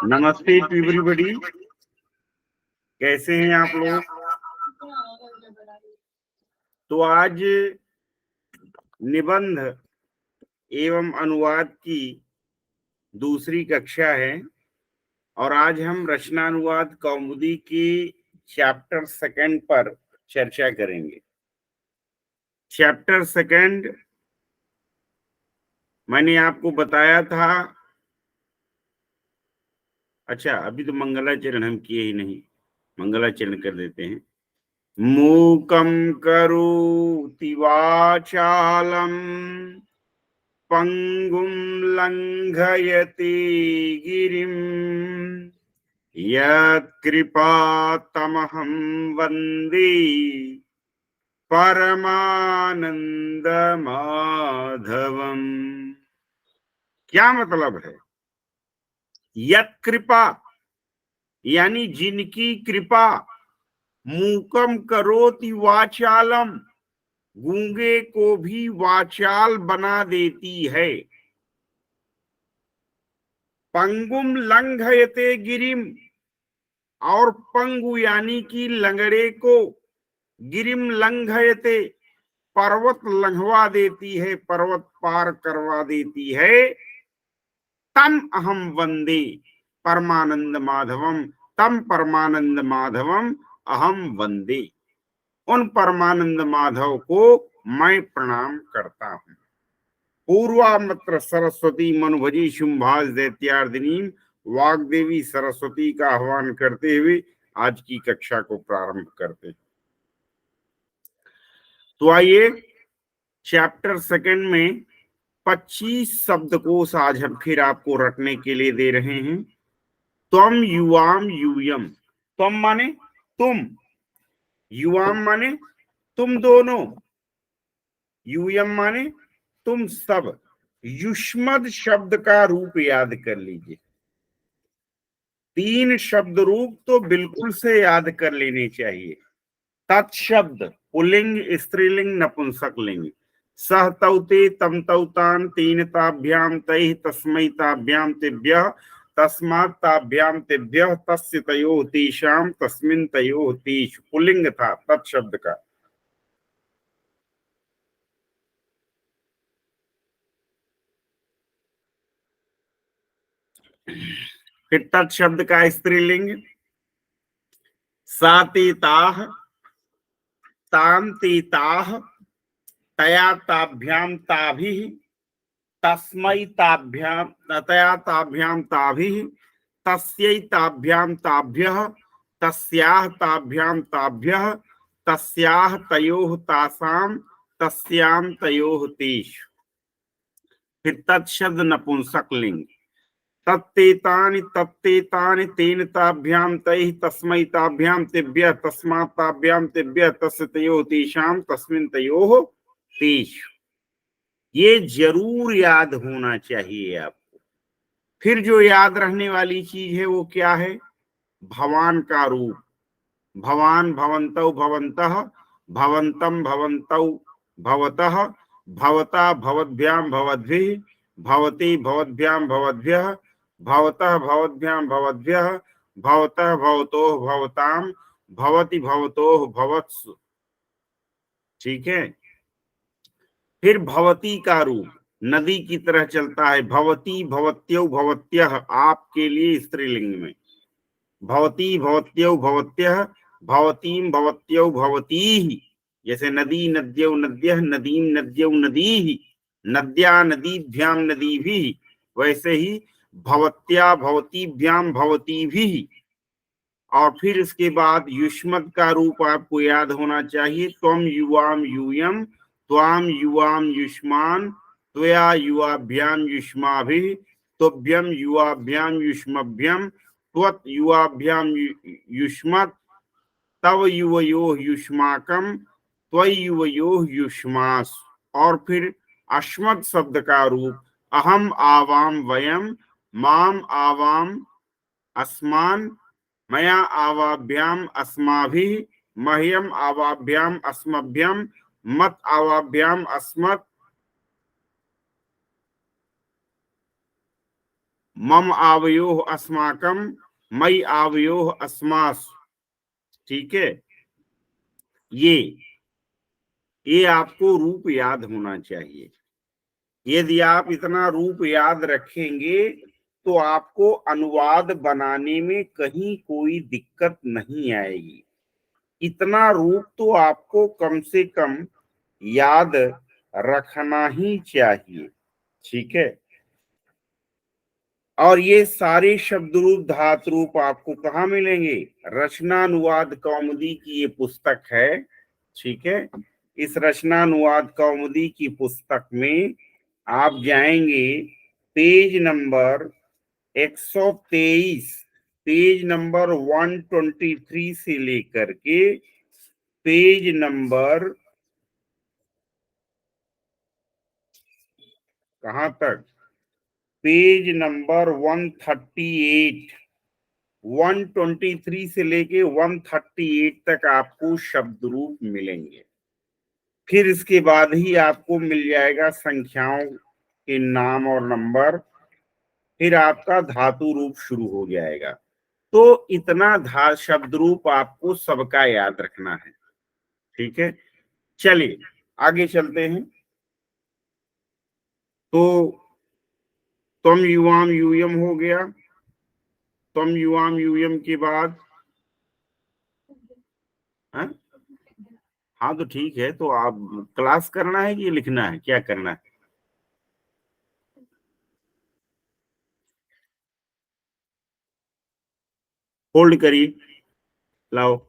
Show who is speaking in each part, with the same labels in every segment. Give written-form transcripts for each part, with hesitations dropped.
Speaker 1: नमस्ते to everybody, कैसे हैं आप लोग। तो आज निबंध एवं अनुवाद की दूसरी कक्षा है और आज हम रचनानुवाद कौमुदी की चैप्टर सेकंड पर चर्चा करेंगे। चैप्टर सेकंड मैंने आपको बताया था। अच्छा, अभी तो मंगलाचरण हम किए ही नहीं, मंगलाचरण कर देते हैं। मूकं करोति वाचालं पंगुं लंघयति गिरिं यत्कृपातमहं वन्दे परमानंदमाधवम्। क्या मतलब है? यत्कृपा यानी जिनकी कृपा, मूकम करोति वाचालम, गूंगे को भी वाचाल बना देती है। पंगुम लंघयते गिरिम, और पंगु यानी कि लंगड़े को, गिरिम लंघयते पर्वत लंघवा देती है, पर्वत पार करवा देती है। तम अहम वंदे परमानंद माधवम, तम परमानंद माधवम अहम वंदे, उन परमानंद माधव को मैं प्रणाम करता हूं। पूर्वामत्र सरस्वती मनुभजी शुंभाज दैत्यार्दिनी वाग्देवी सरस्वती का आह्वान करते हुए आज की कक्षा को प्रारंभ करते हैं। तो आइए, चैप्टर सेकंड में 25 शब्दकोश आज हम फिर आपको रटने के लिए दे रहे हैं। त्वम युवाम यूयम, त्वम माने तुम, युवाम माने तुम दोनों, यूयम माने तुम सब। युष्मद शब्द का रूप याद कर लीजिए। 3 शब्द रूप तो बिल्कुल से याद कर लेने चाहिए। तत्शब्द पुल्लिंग, स्त्रीलिंग, नपुंसकलिंग। सह तौते तम तौतान, तीन ताभ्याम तैः तस्मै ताभ्याम तेभ्यः, तस्मात् ताभ्याम तेभ्यः, तस्य तयोः तेषां, तस्मिन् तयोः तेषु। पुल्लिंग था तत्शब्द का। फिर तत्शब्द का स्त्रीलिंग सातीताः, तांतीताः, तया ताभ्याम ताभिः, तस्मै ताभ्याम, तया ताभ्याम ताभिः, तस्यै ताभ्याम ताभ्यः, तस्याः ताभ्याम ताभ्यः, तस्याः तयोः तासां, तस्यां तयोः तेषु। फिर तत्शब्द नपुंसकलिंग तत्तेतानि तत्तेतानि, तेन ताभ्याम तैः तस्मै ताभ्याम तेभ्यः, तस्मात् ताभ्याम तेभ्यः, तस्य तयोः तेषां, तस्मिन् तयोः तेषु। ये जरूर याद होना चाहिए आपको। फिर जो याद रहने वाली चीज है वो क्या है? भवान का रूप। भवान, भवन्तौ भवन्तः, भवन्तं भवन्तौ भवतः, भवता भवद्भ्याम भवद्भिः, भवति भवद्भ्याम भवद्भ्यः, भवतः भवद्भ्याम भवद्भ्यः, भवतः भवतोः भवतां, भवति भवतोः भवत्सु। ठीक है। फिर भवती का रूप नदी की तरह चलता है। भवती भवत्यौ भवत्यः, आपके लिए स्त्रीलिंग में। भवती भवत्यौ भवत्यः, भवतीं भवत्यौ भवतीः, जैसे नदी नद्यौ नद्यः, नदीं नद्यौ नदीः, नद्या नदीभ्याम नदीभिः, वैसे ही भवत्या भवतीभ्याम भवतीभिः। और फिर इसके बाद युष्मद का रूप आपको याद होना चाहिए। त्वम युवाम यूयम, त्वाम युवाम युष्मान, त्वया युवाभ्याम युष्माभिः, तुभ्यम युवाभ्याम युष्मभ्यम, त्वत् युवाभ्याम युष्मत्, तव युवयोः युष्माकम, त्वयि युवयोः युष्मास्। और फिर अश्मत् शब्द का रूप अहम आवाम वयम, माम आवाम अस्मान, मया आवाभ्याम अस्माभिः, मह्यम आवाभ्याम अस्मभ्यम, मत आवाभ्याम अस्मत्, मम आवयोः अस्माकम, मई आवयोः अस्मास। ठीक है, ये आपको रूप याद होना चाहिए। यदि आप इतना रूप याद रखेंगे तो आपको अनुवाद बनाने में कहीं कोई दिक्कत नहीं आएगी। इतना रूप तो आपको कम से कम याद रखना ही चाहिए। ठीक है, और ये सारे शब्द रूप धातु रूप आपको कहाँ मिलेंगे? रचनानुवाद कौमुदी की ये पुस्तक है। ठीक है, इस रचनानुवाद कौमुदी की पुस्तक में आप जाएंगे पेज नंबर 123, पेज नंबर 123 से लेकर के पेज नंबर कहां तक, पेज नंबर 138, 123 से लेके 138 तक आपको शब्द रूप मिलेंगे। फिर इसके बाद ही आपको मिल जाएगा संख्याओं के नाम और नंबर, फिर आपका धातु रूप शुरू हो जाएगा। तो इतना शब्द रूप आपको सबका याद रखना है। ठीक है, चलिए आगे चलते हैं। तो त्वम युवाम यूयम हो गया। त्वम युवाम यूयम के बाद हाँ, हाँ तो ठीक है, तो आप क्लास करना है कि लिखना है, क्या करना है? होल्ड करिए, लाओ।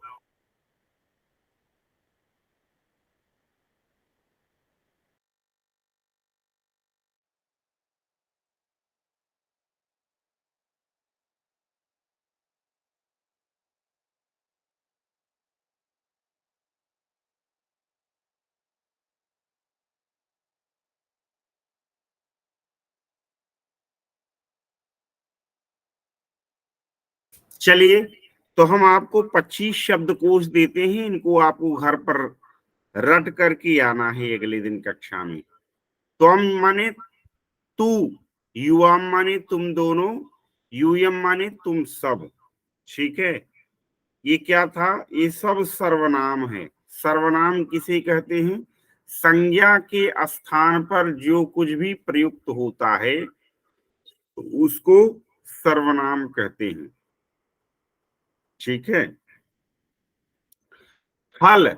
Speaker 1: चलिए, तो हम आपको 25 शब्दकोश देते हैं, इनको आपको घर पर रट करके आना है अगले दिन कक्षा में। त्वम माने तू, युवाम माने तुम दोनों, यूयम माने तुम सब। ठीक है, ये क्या था? ये सब सर्वनाम है। सर्वनाम किसे कहते हैं? संज्ञा के स्थान पर जो कुछ भी प्रयुक्त होता है उसको सर्वनाम कहते हैं। ठीक है, फल,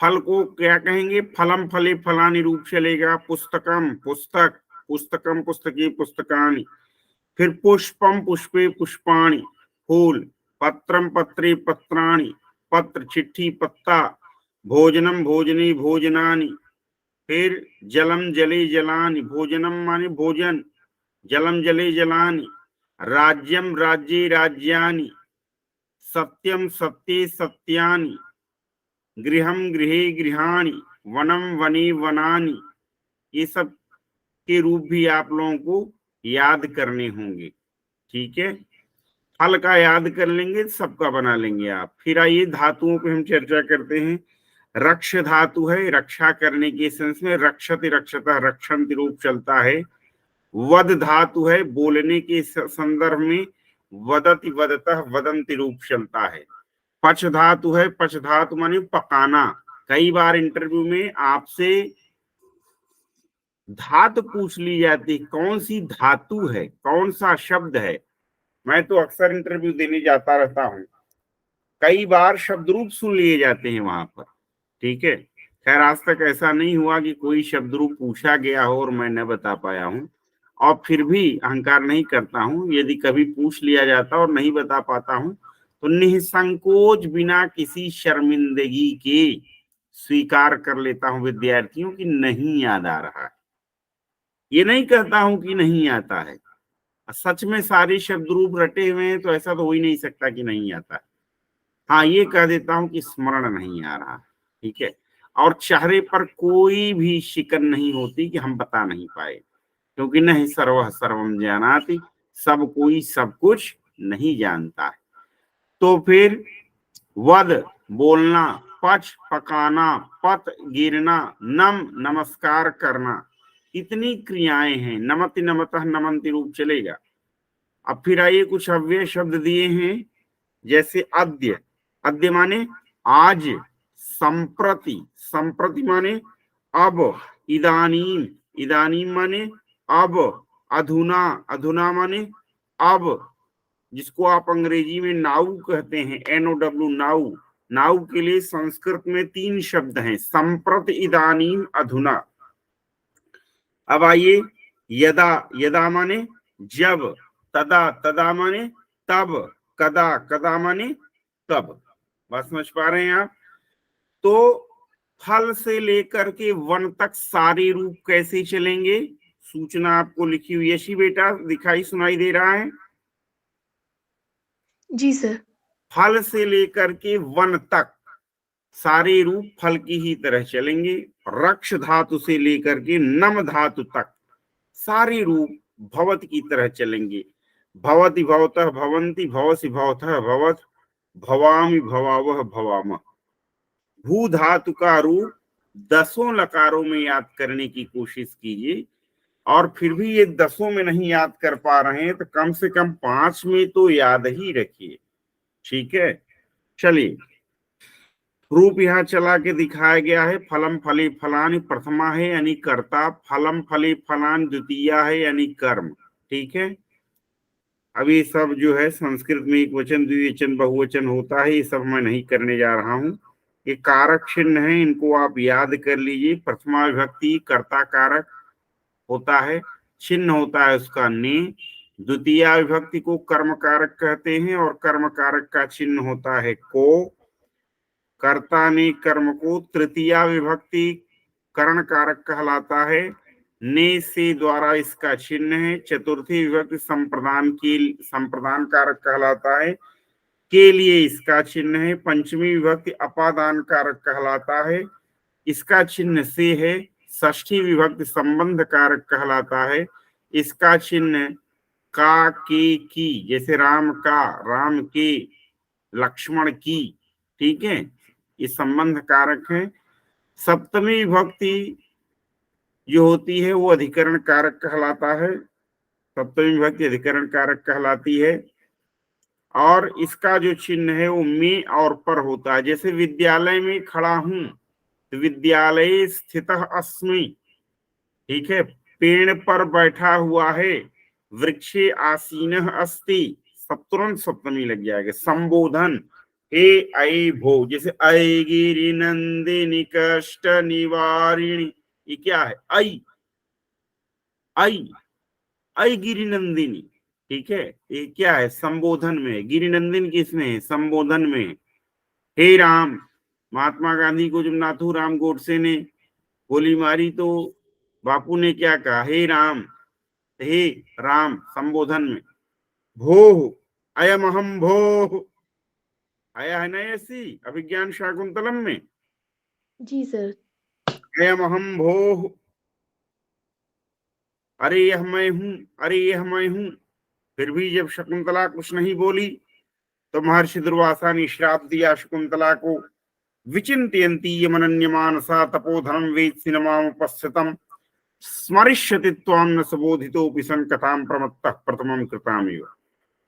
Speaker 1: फल को क्या कहेंगे? फलम फले फलानि रूप चलेगा। पुस्तकम पुस्तक, पुस्तकम पुस्तके पुस्तकानि। फिर पुष्पम पुष्पे पुष्पाणि, फूल। पत्रम पत्रे पत्राणि, पत्र चिट्ठी पत्ता। भोजनम भोजने भोजनानि। फिर जलम जले जलानि, भोजनम माने भोजन, जलम जले जलानि। राज्यम राज्ये राज्यानि, सत्यम सत्ये सत्यानि। गृहम गृहे गृहाणि, वनम वने वनानि। ये सब के रूप भी आप लोगों को याद करने होंगे। ठीक है, फल का याद कर लेंगे, सबका बना लेंगे आप। फिर आइए धातुओं पे हम चर्चा करते हैं। रक्ष धातु है, रक्षा करने के सेंस में रक्षति रक्षता रक्षण रूप चलता है। वद धातु है, बोलने के संदर्भ में वदति वदतः वदंति रूप चलता है। पक्ष धातु है, पक्ष धातु माने पकाना। कई बार इंटरव्यू में आपसे धातु पूछ ली जाती, कौन सी धातु है, कौन सा शब्द है। मैं तो अक्सर इंटरव्यू देने जाता रहता हूँ, कई बार शब्द रूप सुन लिए जाते हैं वहां पर। ठीक है, खैर आज तक ऐसा नहीं हुआ कि कोई शब्द रूप पूछा गया हो और मैं न बता पाया हूँ। और फिर भी अहंकार नहीं करता हूँ, यदि कभी पूछ लिया जाता और नहीं बता पाता हूँ तो निसंकोच बिना किसी शर्मिंदगी के स्वीकार कर लेता हूँ विद्यार्थियों की नहीं याद आ रहा है। ये नहीं कहता हूं कि नहीं आता है, सच में सारे शब्द रूप रटे हुए हैं तो ऐसा तो हो ही नहीं सकता कि नहीं आता है। हाँ, ये कह देता हूं कि स्मरण नहीं आ रहा। ठीक है, और चेहरे पर कोई भी शिकन नहीं होती कि हम बता नहीं पाए, क्योंकि नहीं सर्व सर्वम जानाति, सब कोई सब कुछ नहीं जानता है। तो फिर वद बोलना, पच पकाना, पत गिरना, नम नमस्कार करना, इतनी क्रियाएं हैं। नमति नमतः नमंति रूप चलेगा। अब फिर आइए कुछ अव्यय शब्द दिए हैं, जैसे अद्य, अद्य माने आज, संप्रति, संप्रति माने अब, इदानीम, इदानीम माने अब, अधुना, अधुना माने अब, जिसको आप अंग्रेजी में नाउ कहते हैं, NOW, नाउ। नाउ के लिए संस्कृत में 3 शब्द हैं, संप्रति, इदानीम, अधुना। अब आइए यदा, यदा माने जब, तदा, तदा माने तब, कदा, कदा माने तब। बात समझ पा रहे हैं आप? तो फल से लेकर के वन तक सारे रूप कैसे चलेंगे? सूचना आपको लिखी हुई है। यशी बेटा, दिखाई सुनाई दे रहा है?
Speaker 2: जी सर।
Speaker 1: फल से लेकर के वन तक सारे रूप फल की ही तरह चलेंगे। रक्ष धातु से लेकर के नम धातु तक सारे रूप भवत की तरह चलेंगे। भवति भवतः भवन्ति, भवसि भवतः भवत, भवामि भवावह भवामः। भू धातु का रूप 10 लकारों में याद करने की कोशिश कीजिए, और फिर भी ये 10 में नहीं याद कर पा रहे हैं तो कम से कम 5 में तो याद ही रखिए। ठीक है, चलिए रूप यहाँ चला के दिखाया गया है। फलम फले फलान प्रथमा है यानी कर्ता, फलम फले फलान द्वितीया है यानी कर्म। ठीक है, अभी सब जो है संस्कृत में एक वचन, द्विवचन, बहुवचन होता है, ये सब मैं नहीं करने जा रहा हूँ। ये कारक चिन्ह है, इनको आप याद कर लीजिए। प्रथमा विभक्ति कर्ता कारक होता है, चिन्ह होता है उसका ने। द्वितीया विभक्ति को कर्म कारक कहते हैं और कर्म कारक का चिन्ह होता है को। कर्ता ने कर्म को तृतीया विभक्ति करण कारक कहलाता है, ने से द्वारा इसका चिन्ह है। चतुर्थी विभक्ति संप्रदान की संप्रदान कारक कहलाता है, के लिए इसका चिन्ह है। पंचमी विभक्ति अपादान कारक कहलाता है, इसका चिन्ह से है। षष्ठी विभक्ति संबंध कारक कहलाता है, इसका चिन्ह का, के, की, जैसे राम का, राम के, लक्ष्मण की। ठीक है, ये संबंध कारक है। सप्तमी विभक्ति जो होती है वो अधिकरण कारक कहलाता है, सप्तमी विभक्ति अधिकरण कारक कहलाती है। और इसका जो चिन्ह है वो में और पर होता है, जैसे विद्यालय में खड़ा हूं तो विद्यालय स्थित अस्मि। ठीक है, पेड़ पर बैठा हुआ है, वृक्षे आसीन अस्ति, सब तुरंत सप्तमी लग जाएगा। संबोधन हे ऐ भो, जैसे ऐ गिरि नंदिनी कष्ट निवारिणी, ये क्या है? ऐ, ऐ, ऐ गिरि नंदिनी। ठीक है, ये क्या है? संबोधन में। गिरि नंदिनी किसमें है? संबोधन में। हे राम, महात्मा गांधी को जब नाथूराम गोडसे ने गोली मारी तो बापू ने क्या कहा? हे राम, हे राम, संबोधन में। भो, अयम अहम भो, आया है ना ऐसी अभिज्ञान शाकुंतलम में?
Speaker 2: जी सर।
Speaker 1: अयम अहम भो, अरे यह मैं हूं, अरे यह मैं हूं। फिर भी जब शकुंतला कुछ नहीं बोली तो महर्षि दुर्वासा ने श्राप दिया शकुंतला को। विचिंतयन्ती यमनन्यमानसा तपोधनम वेत्सि न मामुपस्थितम स्मरिष्यति त्वां न सबोधितोऽपि सन कथां प्रमत्तः प्रथमं कृतामिव।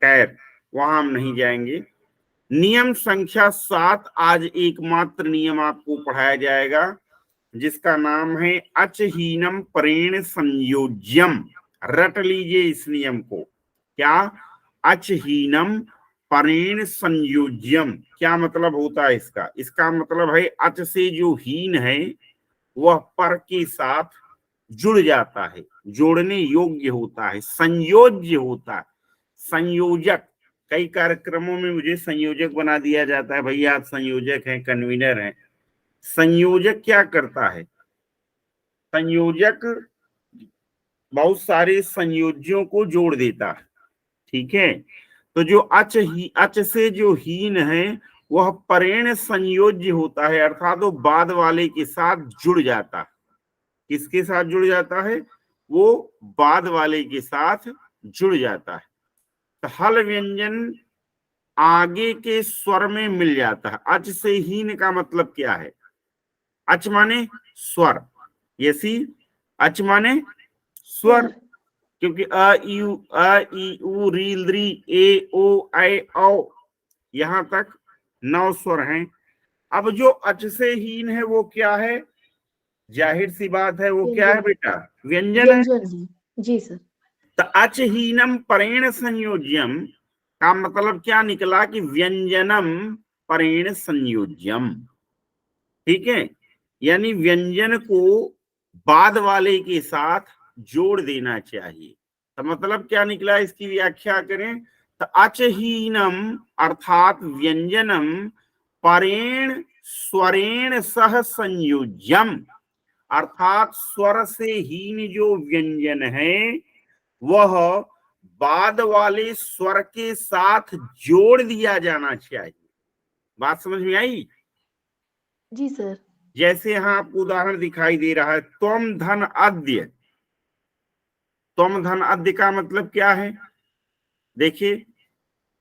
Speaker 1: खैर, वहां हम नहीं जाएंगे। नियम संख्या 7, आज एकमात्र नियम आपको पढ़ाया जाएगा जिसका नाम है अचहीनम परेण संयोज्यम। रट लीजिए इस नियम को। क्या? अचहीनम परेण संयोज्यम। क्या मतलब होता है इसका? इसका मतलब है अच से जो हीन है वह पर के साथ जुड़ जाता है, जोड़ने योग्य होता है, संयोज्य होता है। संयोजक, कई कार्यक्रमों में मुझे संयोजक बना दिया जाता है, भैया आप संयोजक हैं, कन्वीनर हैं। संयोजक क्या करता है? संयोजक बहुत सारे संयोज्यों को जोड़ देता है। ठीक है, तो जो अच से जो हीन है वह परेण संयोज्य होता है, अर्थात वो बाद वाले के साथ जुड़ जाता है। किसके साथ जुड़ जाता है? वो बाद वाले के साथ जुड़ जाता है। तो हल व्यंजन आगे के स्वर में मिल जाता है। अच से हीन का मतलब क्या है? अच माने स्वर, यसी अच माने स्वर। क्योंकि अ ई उ री ली ए ओ ऐ औ यहां तक 9 स्वर हैं। अब जो अच से हीन है वो क्या है? जाहिर सी बात है, वो क्या है
Speaker 2: व्यंजन।
Speaker 1: बेटा? व्यंजन है।
Speaker 2: व्यंजन है जी सर।
Speaker 1: तो अचहीनम परेण संयोज्यम का मतलब क्या निकला कि व्यंजनम परेण संयोज्यम। ठीक है, यानी व्यंजन को बाद वाले के साथ जोड़ देना चाहिए। तो मतलब क्या निकला, इसकी व्याख्या करें तो अचहीनम अर्थात व्यंजनम परेण स्वरेण सह संयोज्यम, अर्थात स्वर से हीन जो व्यंजन है वह बाद वाले स्वर के साथ जोड़ दिया जाना चाहिए। बात समझ में आई?
Speaker 2: जी सर।
Speaker 1: जैसे यहां आपको उदाहरण दिखाई दे रहा है, त्वम धन अद्य। त्वम धन अद्य का मतलब क्या है? देखिए,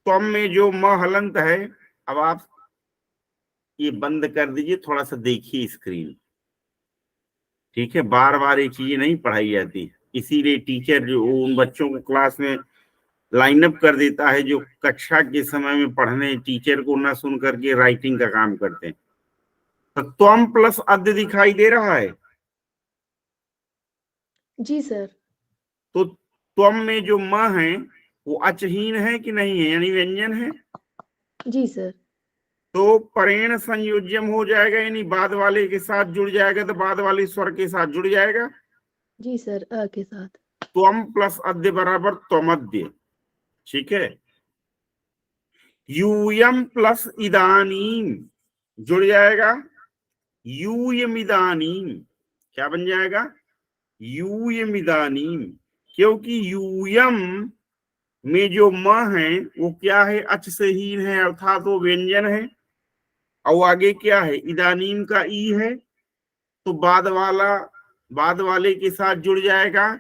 Speaker 1: त्वम में जो म हलंत है, अब आप ये बंद कर दीजिए, थोड़ा सा देखिए स्क्रीन। ठीक है, बार बार ये चीजें नहीं पढ़ाई जाती, इसीलिए टीचर जो उन बच्चों को क्लास में लाइनअप कर देता है जो कक्षा के समय में पढ़ने टीचर को ना सुन करके राइटिंग का काम करते हैं। तो त्वम प्लस अद्य दिखाई दे रहा है।
Speaker 2: जी सर।
Speaker 1: तो त्वम में जो म है वो अचहीन है कि नहीं है, यानी व्यंजन है।
Speaker 2: जी सर।
Speaker 1: तो परेण संयोज्यम हो जाएगा, यानी बाद वाले के साथ जुड़ जाएगा, तो बाद वाले स्वर के साथ जुड़ जाएगा।
Speaker 2: जी सर, अ के साथ।
Speaker 1: त्वम प्लस अद्य बराबर त्वमद्य। ठीक है, यूयम प्लस इदानीम जुड़ जाएगा, यूयम इदानीम। क्या बन जाएगा? यूयम इदानीम। क्योंकि यूयम में जो म है वो क्या है? अच से हीन है, अर्थात वो व्यंजन है। और आगे क्या है? इदानीम का ई है, तो बाद वाले के साथ जुड़ जाएगा।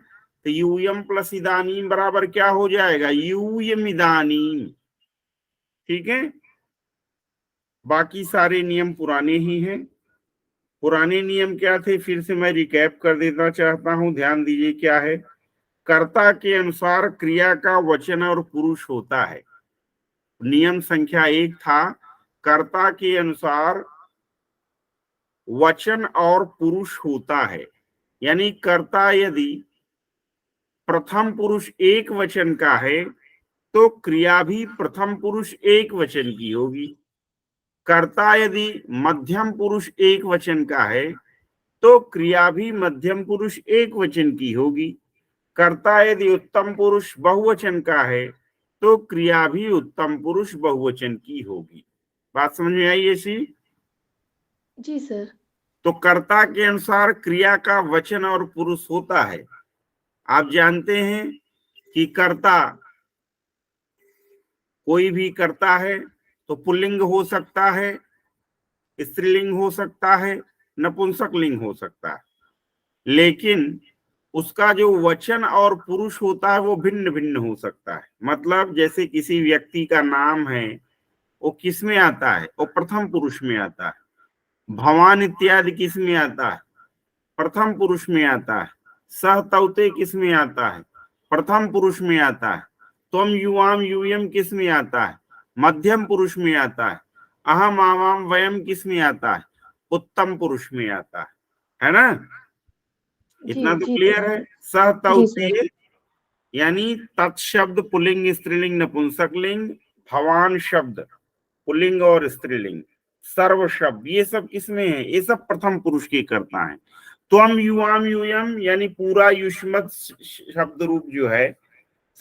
Speaker 1: तो यूयम प्लस इदानीम बराबर क्या हो जाएगा? यूयम इदानीम। ठीक है, बाकी सारे नियम पुराने ही हैं। पुराने नियम क्या थे, फिर से मैं रिकैप कर देना चाहता हूं, ध्यान दीजिए क्या है। कर्ता के अनुसार क्रिया का वचन और पुरुष होता है। नियम संख्या 1 था, कर्ता के अनुसार वचन और पुरुष होता है। यानी कर्ता यदि प्रथम पुरुष एक वचन का है तो क्रिया भी प्रथम पुरुष एक वचन की होगी। कर्ता यदि मध्यम पुरुष एक वचन का है तो क्रिया भी मध्यम पुरुष एक वचन की होगी। कर्ता यदि उत्तम पुरुष बहुवचन का है तो क्रिया भी उत्तम पुरुष बहुवचन की होगी। बात समझ में आई ऐसी?
Speaker 2: जी सर।
Speaker 1: तो कर्ता के अनुसार क्रिया का वचन और पुरुष होता है। आप जानते हैं कि कर्ता कोई भी कर्ता है तो पुल्लिंग हो सकता है, स्त्रीलिंग हो सकता है, नपुंसक लिंग हो सकता है, लेकिन उसका जो वचन और पुरुष होता है वो भिन्न भिन्न हो सकता है। मतलब जैसे किसी व्यक्ति का नाम है, वो किस में आता है? वो प्रथम पुरुष में आता है। भवान इत्यादि किस में आता है? प्रथम पुरुष में आता है। सह तौते किस में आता है? प्रथम पुरुष में आता है। त्वम युवाम यूयम किस में आता है? मध्यम पुरुष में आता है। अहम आवाम वयम किस में आता है? उत्तम पुरुष में आता है ना?
Speaker 2: जी
Speaker 1: इतना तो
Speaker 2: जी
Speaker 1: क्लियर
Speaker 2: सर।
Speaker 1: है। सह
Speaker 2: जी सर।
Speaker 1: तौते यानी तत्शब्द पुल्लिंग स्त्रीलिंग नपुंसक लिंग, भवान शब्द पुल्लिंग और स्त्रीलिंग, सर्व शब्द, ये सब किसमें है? ये सब प्रथम पुरुष के करता है। त्वम युवाम यूयम यानी पूरा युष्मत शब्द रूप जो है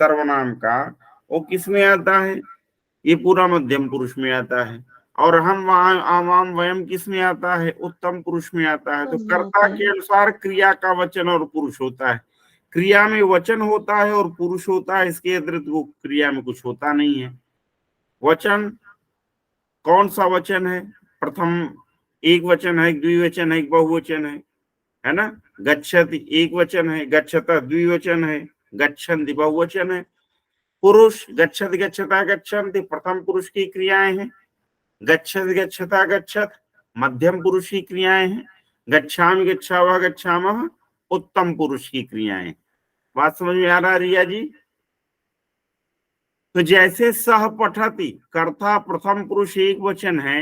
Speaker 1: सर्वनाम का, वो किसमें आता है? ये पूरा मध्यम पुरुष में आता है। और हम वहां आवाम वयम किस में आता है? उत्तम पुरुष में आता है। तो
Speaker 2: कम में
Speaker 1: कर्ता
Speaker 2: आता है।
Speaker 1: के अनुसार क्रिया का वचन और पुरुष होता है। क्रिया में वचन होता है और पुरुष होता है, इसके अतिरिक्त वो क्रिया में कुछ होता नहीं है। वचन कौन सा वचन है? प्रथम एक वचन है, द्विवचन है, बहुवचन है ना? गच्छति एक वचन है, गच्छता द्विवचन है, गच्छन्ति बहुवचन है। पुरुष गच्छति गच्छता गच्छन्ति प्रथम पुरुष की क्रियाएं हैं। गच्छति गच्छता गच्छत मध्यम पुरुष की क्रियाएं हैं। गच्छामि गच्छावः गच्छामः उत्तम पुरुष की क्रियाएं। बात समझ में आ रहा है रिया जी? तो जैसे सह पठति कर्ता प्रथम पुरुष एक वचन है,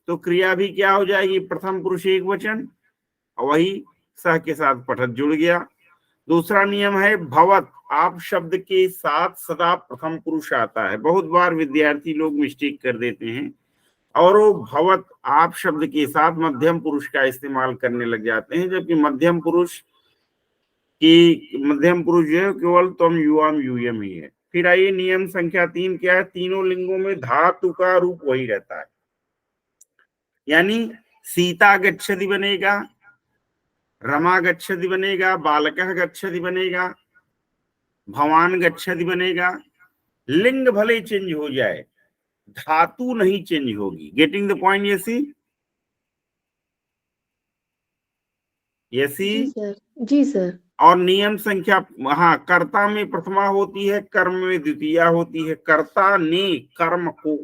Speaker 1: तो क्रिया भी क्या हो जाएगी? प्रथम पुरुष एक वचन, वही सह के साथ पठत जुड़ गया। दूसरा नियम है भवत, आप शब्द के साथ सदा प्रथम पुरुष आता है। बहुत बार विद्यार्थी लोग मिस्टेक कर देते हैं और वो भवत आप शब्द के साथ मध्यम पुरुष का इस्तेमाल करने लग जाते हैं, जबकि मध्यम पुरुष जो है केवल तम युवाम यूयम ही है। फिर आइए नियम संख्या 3 क्या है? तीनों लिंगों में धातु का रूप वही रहता है, यानी सीता गच्छति बनेगा, रमा गच्छति बनेगा, बालकः गच्छति बनेगा, भवान गच्छति बनेगा। लिंग भले चेंज हो जाए, धातु नहीं चेंज होगी। Getting the point? यसी यसी
Speaker 2: जी सर, जी सर।
Speaker 1: और नियम संख्या, हाँ, कर्ता में प्रथमा होती है, कर्म में द्वितीया होती है। कर्ता ने कर्म को,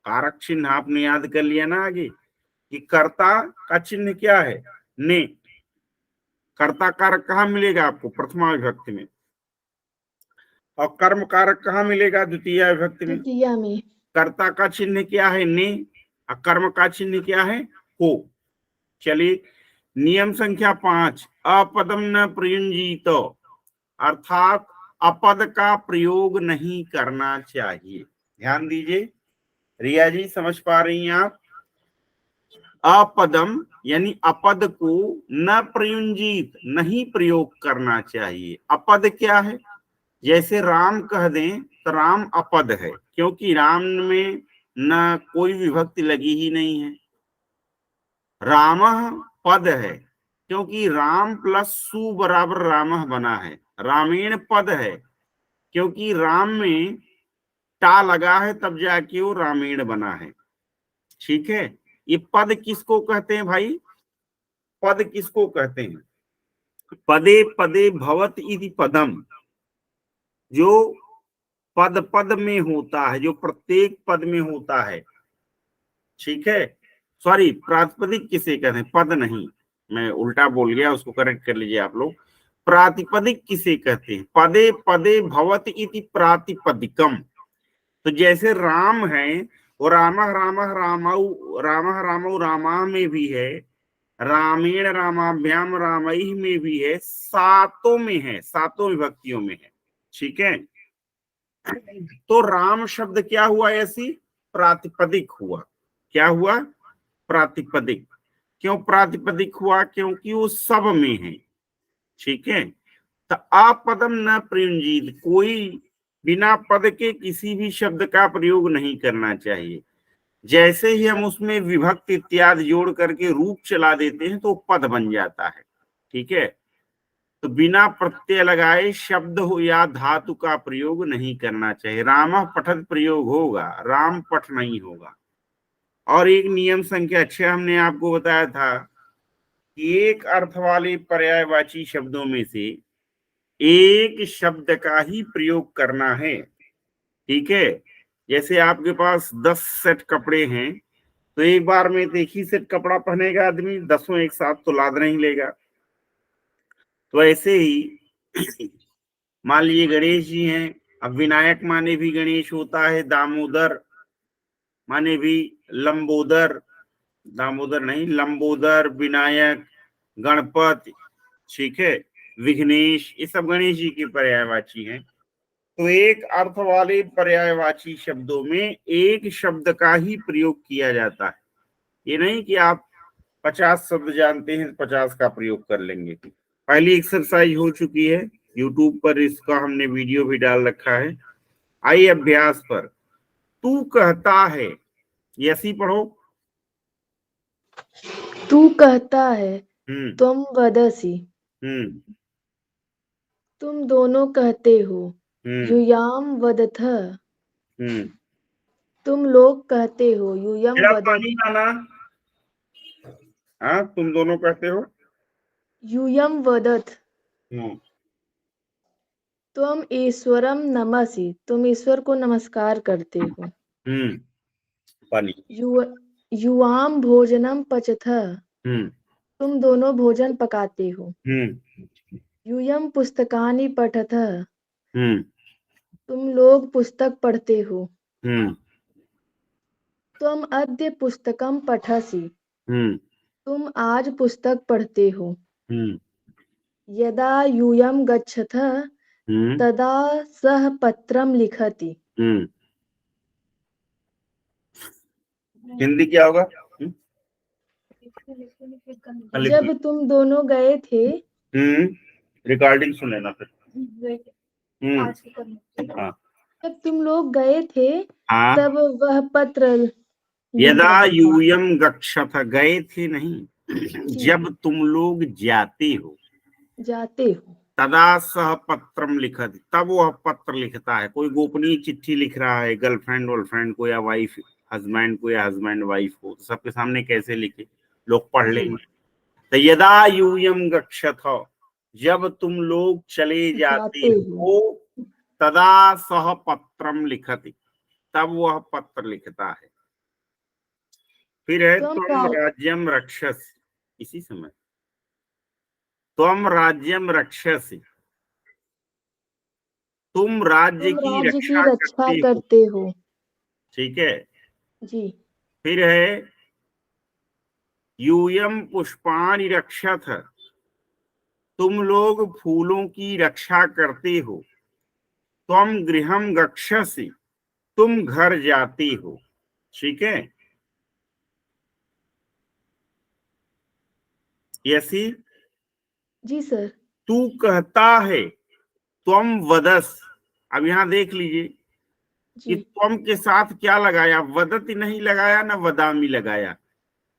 Speaker 1: कारक चिन्ह आपने याद कर लिया ना आगे कि कर्ता का चिन्ह क्या है? ने। कर्ता कारक कहाँ मिलेगा आपको? प्रथमा विभक्ति में। और कर्म कारक कहाँ मिलेगा? द्वितीय विभक्ति में।
Speaker 2: तृतीया में।
Speaker 1: कर्ता का चिन्ह क्या है? ने। और कर्म का चिन्ह क्या है? को। चलिए नियम संख्या 5, अपदम न प्रयुंजीत, अर्थात अपद का प्रयोग नहीं करना चाहिए। ध्यान दीजिए रिया जी, समझ पा रही हैं आप? अपदम यानी अपद को न प्रयुंजीत, नहीं प्रयोग करना चाहिए। अपद क्या है? जैसे राम कह दें तो राम अपद है, क्योंकि राम में न कोई विभक्ति लगी ही नहीं है। रामः पद है, क्योंकि राम प्लस सु बराबर रामः बना है। रामेण पद है, क्योंकि राम में टा लगा है तब जाके वो रामेण बना है। ठीक है, ये पद किसको कहते हैं भाई? पद किसको कहते हैं? पदे पदे भवत इति पदम, जो पद पद में होता है, जो प्रत्येक पद में होता है। ठीक है, सॉरी, प्रातिपदिक किसे कहते हैं? पद नहीं, मैं उल्टा बोल गया, उसको करेक्ट कर लीजिए आप लोग। प्रातिपदिक किसे कहते हैं? पदे पदे भवत इति प्रातिपदिकम। तो जैसे राम है वो रामः रामः रामौ, रामः रामौ रामा में भी है, रामेण रामाभ्याम रामैः में भी है, सातों में है, सातों विभक्तियों में है। ठीक है, तो राम शब्द क्या हुआ? ऐसी प्रातिपदिक हुआ। क्या हुआ? प्रातिपदिक। क्यों प्रातिपदिक हुआ? क्योंकि वो सब में है। ठीक है, तो अपदम न प्रयुंजीत, कोई बिना पद के किसी भी शब्द का प्रयोग नहीं करना चाहिए। जैसे ही हम उसमें विभक्ति इत्यादि जोड़ करके रूप चला देते हैं तो पद बन जाता है। ठीक है, तो बिना प्रत्यय लगाए शब्द हो या धातु का प्रयोग नहीं करना चाहिए। राम पठत प्रयोग होगा, राम पठ नहीं होगा। और एक नियम संख्या 6 हमने आपको बताया था कि एक अर्थ वाले पर्यायवाची शब्दों में से एक शब्द का ही प्रयोग करना है। ठीक है, जैसे आपके पास 10 सेट कपड़े हैं, तो एक बार में एक ही सेट कपड़ा पहनेगा आदमी, 10 एक साथ तो लाद नहीं लेगा। तो ऐसे ही मान लीजिए गणेश जी हैं, अब विनायक माने भी गणेश होता है, दामोदर माने भी लंबोदर, दामोदर नहीं लंबोदर, विनायक, गणपति, ठीक है, विघ्नेश, ये सब गणेश जी के पर्यायवाची हैं। तो एक अर्थ वाले पर्यायवाची शब्दों में एक शब्द का ही प्रयोग किया जाता है। ये नहीं कि आप 50 शब्द जानते हैं 50 का प्रयोग कर लेंगे। पहली एक्सरसाइज हो चुकी है, यूट्यूब पर इसका हमने वीडियो भी डाल रखा है। आइए अभ्यास पर। तू कहता है, यसी पढ़ो।
Speaker 2: तू कहता है,
Speaker 1: हम्म
Speaker 2: तुम वदसी।
Speaker 1: हम्म
Speaker 2: तुम दोनों कहते हो,
Speaker 1: हम्म
Speaker 2: यूयाम वदथ।
Speaker 1: हम्म
Speaker 2: तुम लोग कहते हो, यूयम
Speaker 1: मेरा
Speaker 2: वदत।
Speaker 1: पानी लाना। हाँ, तुम दोनों कहते हो।
Speaker 2: यूयम वदथ।
Speaker 1: हम्म
Speaker 2: तुम ईश्वरम नमसि। तुम ईश्वर को नमस्कार करते हो।
Speaker 1: हम्म पानी।
Speaker 2: यु युवाम भोजनम पचथ।
Speaker 1: हम्म
Speaker 2: तुम दोनों भोजन पकाते हो।
Speaker 1: हम्म
Speaker 2: यूयं पुस्तकानि पठतः।
Speaker 1: हम्म
Speaker 2: तुम लोग पुस्तक पढ़ते हो।
Speaker 1: हम्म
Speaker 2: त्वम् अद्य पुस्तकं पठसि।
Speaker 1: हम्म
Speaker 2: तुम आज पुस्तक पढ़ते हो।
Speaker 1: हम्म
Speaker 2: यदा यूयं गच्छतः
Speaker 1: हम्म
Speaker 2: तदा सः पत्रं लिखति।
Speaker 1: हम्म हिंदी क्या होगा? हाँ, लिख लो।
Speaker 2: जब तुम दोनों गए थे
Speaker 1: हम्म रिकॉर्डिंग सुन लेना फिर। हाँ
Speaker 2: जब तुम लोग गए थे
Speaker 1: हाँ।
Speaker 2: तब वह पत्र लिख
Speaker 1: यदा
Speaker 2: रहा था।
Speaker 1: यूयम गच्छथ, गए थे नहीं,
Speaker 2: जी
Speaker 1: जब तुम लोग जाते हो,
Speaker 2: जाते हो।
Speaker 1: तदा सह पत्रम लिखत, तब वह पत्र लिखता है। कोई गोपनीय चिट्ठी लिख रहा है गर्लफ्रेंड वर्लफ्रेंड को, या वाइफ हस्बैंड को, या हस्बैंड वाइफ को, तो सबके सामने कैसे लिखे, लोग पढ़
Speaker 2: जी
Speaker 1: लेंगे। तो यदा यूयम गच्छथ, जब तुम लोग चले जाते
Speaker 2: जाते हो।
Speaker 1: हो, तदा सह पत्रम लिखति, तब वह पत्र लिखता है। फिर है
Speaker 2: तुम
Speaker 1: त्वम
Speaker 2: रा-
Speaker 1: राज्यम रक्षस, इसी समय त्वम राज्यम रक्षसी, तुम राज्य
Speaker 2: तुम
Speaker 1: की
Speaker 2: राज्य की
Speaker 1: रक्षा
Speaker 2: रक्षा
Speaker 1: करते हो।
Speaker 2: करते हो।
Speaker 1: ठीक है।
Speaker 2: जी
Speaker 1: फिर है यूयम पुष्पाणि रक्षथ, तुम लोग फूलों की रक्षा करते हो। त्वम गृहम गच्छसि, तुम घर जाते हो। ठीक है। यसी,
Speaker 2: जी सर।
Speaker 1: तू कहता है, त्वम वदस। अब यहां देख लीजिए कि
Speaker 2: जी
Speaker 1: त्वम के साथ क्या लगाया, वदति नहीं लगाया ना वदामी लगाया,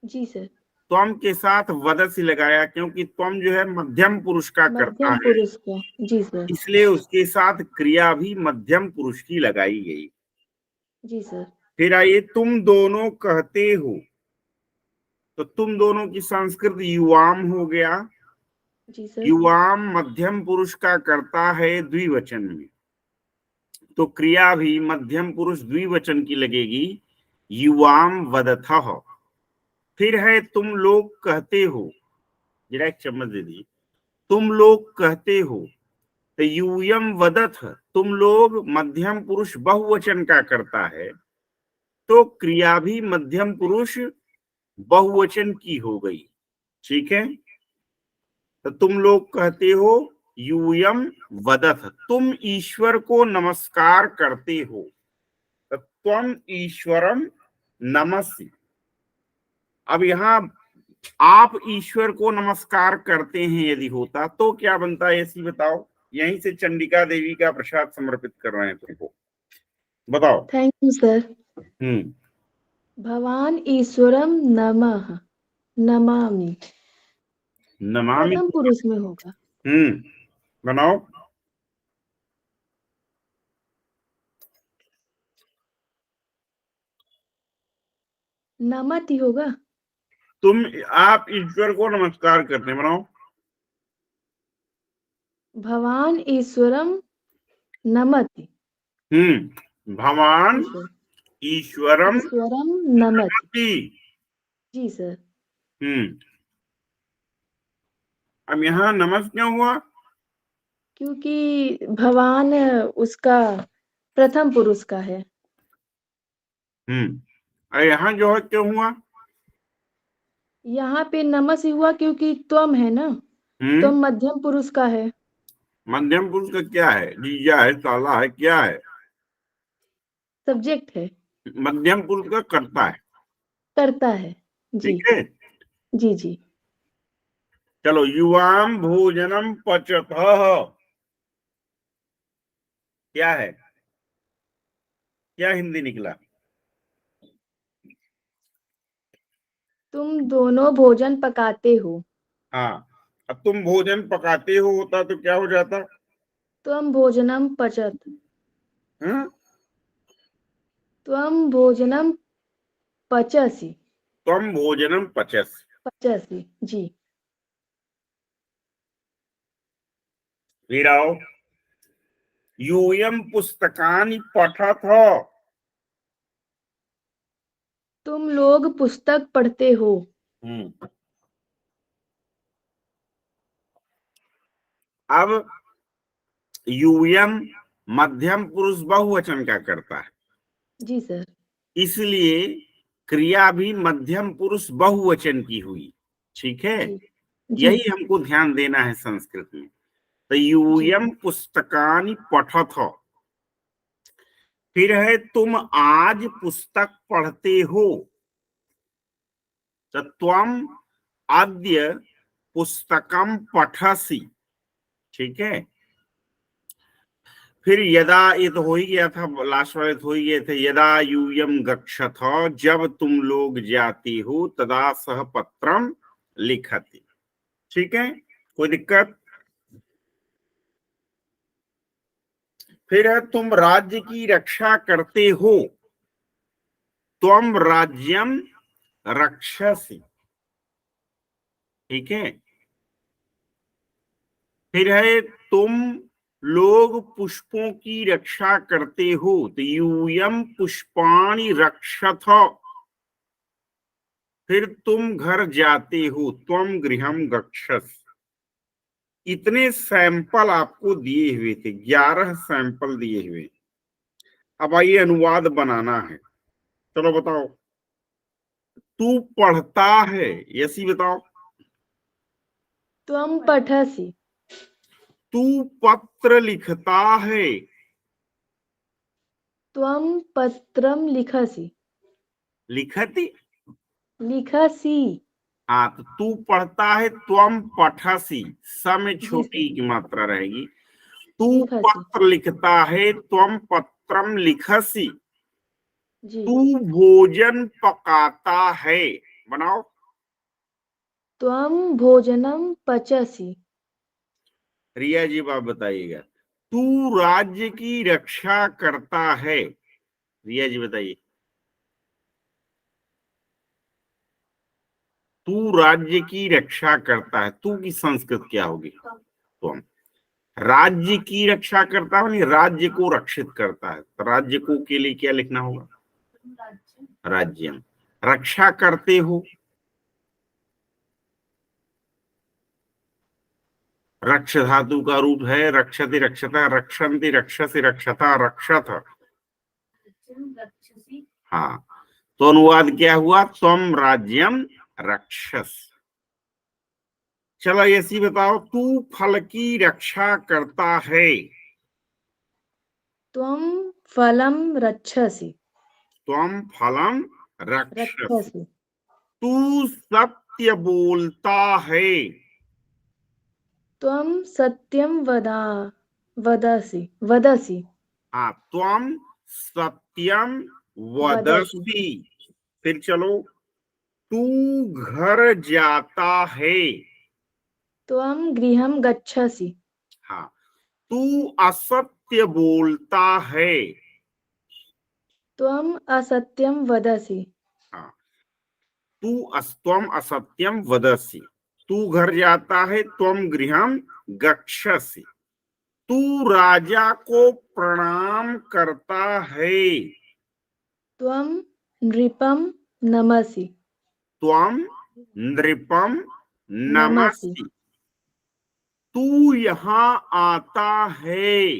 Speaker 2: जी सर।
Speaker 1: त्वम के साथ वदसी लगाया, क्योंकि त्वम जो है मध्यम पुरुष का करता
Speaker 2: मध्यम
Speaker 1: है,
Speaker 2: पुरुष का। जी सर।
Speaker 1: इसलिए उसके साथ क्रिया भी मध्यम पुरुष की लगाई गई।
Speaker 2: जी सर।
Speaker 1: फिर आइए, तुम दोनों कहते हो, तो तुम दोनों की संस्कृत युवाम हो गया।
Speaker 2: जी सर।
Speaker 1: युवाम मध्यम पुरुष का करता है द्विवचन में, तो क्रिया भी मध्यम पुरुष द्विवचन की लगेगी, युवाम वदथः। फिर है तुम लोग कहते हो, जरा एक चम्मच दे दी, तुम लोग कहते हो, तो यूयम वदथ, तुम लोग मध्यम पुरुष बहुवचन का करता है, तो क्रिया भी मध्यम पुरुष बहुवचन की हो गई। ठीक है। तो तुम लोग कहते हो, यूयम वदथ, तुम ईश्वर को नमस्कार करते हो, तो त्वम ईश्वरम नमस्ति। अब यहां आप ईश्वर को नमस्कार करते हैं यदि होता तो क्या बनता है, ऐसी बताओ। यहीं से चंडिका देवी का प्रसाद समर्पित कर रहे हैं तुमको, बताओ।
Speaker 2: Thank you sir.
Speaker 1: हम्म
Speaker 2: भवान ईश्वरम नमः नमामि।
Speaker 1: नमामि।
Speaker 2: प्रथम पुरुष में होगा।
Speaker 1: बनाओ।
Speaker 2: नमति होगा।
Speaker 1: तुम, आप ईश्वर को नमस्कार करते हैं, बनाओ।
Speaker 2: भवान ईश्वरम नमति।
Speaker 1: भगवान
Speaker 2: जी सर।
Speaker 1: ईश्वरम
Speaker 2: ईश्वरम नमति।
Speaker 1: नमति।
Speaker 2: जी सर।
Speaker 1: हम्म अब यहाँ नमस क्यों हुआ?
Speaker 2: क्योंकि भगवान उसका प्रथम पुरुष का है।
Speaker 1: और यहाँ जो है क्यों हुआ?
Speaker 2: यहाँ पे नमस हुआ क्योंकि त्वम है ना।
Speaker 1: हम्म
Speaker 2: त्वम मध्यम पुरुष का है।
Speaker 1: मध्यम पुरुष का क्या है? जीजा है, साला है, क्या है?
Speaker 2: सब्जेक्ट है।
Speaker 1: मध्यम पुरुष का कर्ता है।
Speaker 2: करता है। जी
Speaker 1: ठीक है।
Speaker 2: जी जी।
Speaker 1: चलो, युवाम भोजनम पचत, क्या है? क्या हिंदी निकला?
Speaker 2: तुम दोनों भोजन पकाते हो।
Speaker 1: हाँ। अब तुम भोजन पकाते हो होता तो क्या हो जाता?
Speaker 2: त्वम भोजनम पचत।
Speaker 1: हाँ?
Speaker 2: त्वम भोजनम पचसि।
Speaker 1: तुम भोजनम पचस।
Speaker 2: पचसि जी।
Speaker 1: फिर आओ, यूयम पुस्तकानि पठत,
Speaker 2: तुम लोग पुस्तक पढ़ते हो।
Speaker 1: हम्म अब यूयम मध्यम पुरुष बहुवचन का करता है,
Speaker 2: जी सर।
Speaker 1: इसलिए क्रिया भी मध्यम पुरुष बहुवचन की हुई। ठीक है,
Speaker 2: जी जी
Speaker 1: यही हमको ध्यान देना है संस्कृत में। तो
Speaker 2: जी
Speaker 1: यूयम पुस्तकानि पठथ, फिर है तुम आज पुस्तक पढ़ते हो, तो त्वम अद्य पुस्तकम पठसि। ठीक है, फिर यदा, ये तो हो ही गया था, लास्ट वाले तो हो ही गए थे। यदा यूयम गच्छथ, जब तुम लोग जाती हो, तदा सह पत्रम लिखति। ठीक है, कोई दिक्कत? फिर है तुम राज्य की रक्षा करते हो, त्वम राज्यम रक्षसि। ठीक है, फिर है तुम लोग पुष्पों की रक्षा करते हो, तो यूयम पुष्पाणि रक्षथ। फिर तुम घर जाते हो, त्वम गृहम गच्छस। इतने सैंपल आपको दिए हुए थे, 11 सैंपल दिए हुए। अब आइए अनुवाद बनाना है। चलो बताओ, तू पढ़ता है, यसी बताओ।
Speaker 2: त्वं पठसि।
Speaker 1: तू पत्र लिखता है,
Speaker 2: त्वं पत्रं लिखसि।
Speaker 1: लिखती।
Speaker 2: लिखसि।
Speaker 1: हाँ, तो तू पढ़ता है, त्वम पठसी, स में
Speaker 2: जी सर।
Speaker 1: छोटी की मात्रा रहेगी। तू
Speaker 2: लिखसि।
Speaker 1: पत्र लिखता है, त्वम पत्रम लिखसी।
Speaker 2: जी।
Speaker 1: तू भोजन पकाता है, बनाओ।
Speaker 2: त्वं भोजनं पचसि।
Speaker 1: रिया जी, आप बताइएगा। तू राज्य की रक्षा करता है, रिया जी बताइए। तू राज्य की रक्षा करता है, तू की संस्कृत क्या होगी? तुम। राज्य की रक्षा करता है, नहीं, राज्य को रक्षित करता है, तो राज्य को के लिए क्या लिखना होगा? राज्यम। रक्षा करते हो, रक्ष धातु का रूप है रक्षति रक्षता, रक्षन्ति रक्षसि रक्षता रक्षत। हाँ, तो अनुवाद क्या हुआ? त्वम राज्यम रक्षस। चलो ऐसी बताओ, तू फल की रक्षा करता है,
Speaker 2: त्वं फलं रक्षसि।
Speaker 1: त्वम फलम रक्षस।
Speaker 2: रक्षसि।
Speaker 1: तू सत्य बोलता है,
Speaker 2: त्वं सत्यं वदसि। वदसि।
Speaker 1: हाँ, त्वम सत्यम
Speaker 2: वदसि।
Speaker 1: वदसी। फिर चलो, तू घर जाता है,
Speaker 2: त्वं गृहं गच्छसि।
Speaker 1: हाँ, तू असत्य बोलता है,
Speaker 2: त्वं असत्यं वदसि।
Speaker 1: हाँ, त्वम असत्यम वदसी। तू घर जाता है, त्वम गृहम गच्छसि। तू राजा को प्रणाम करता है,
Speaker 2: त्वं नृपं नमसि।
Speaker 1: त्वम नृपम
Speaker 2: नमसि।
Speaker 1: नमसि। तू यहाँ आता है,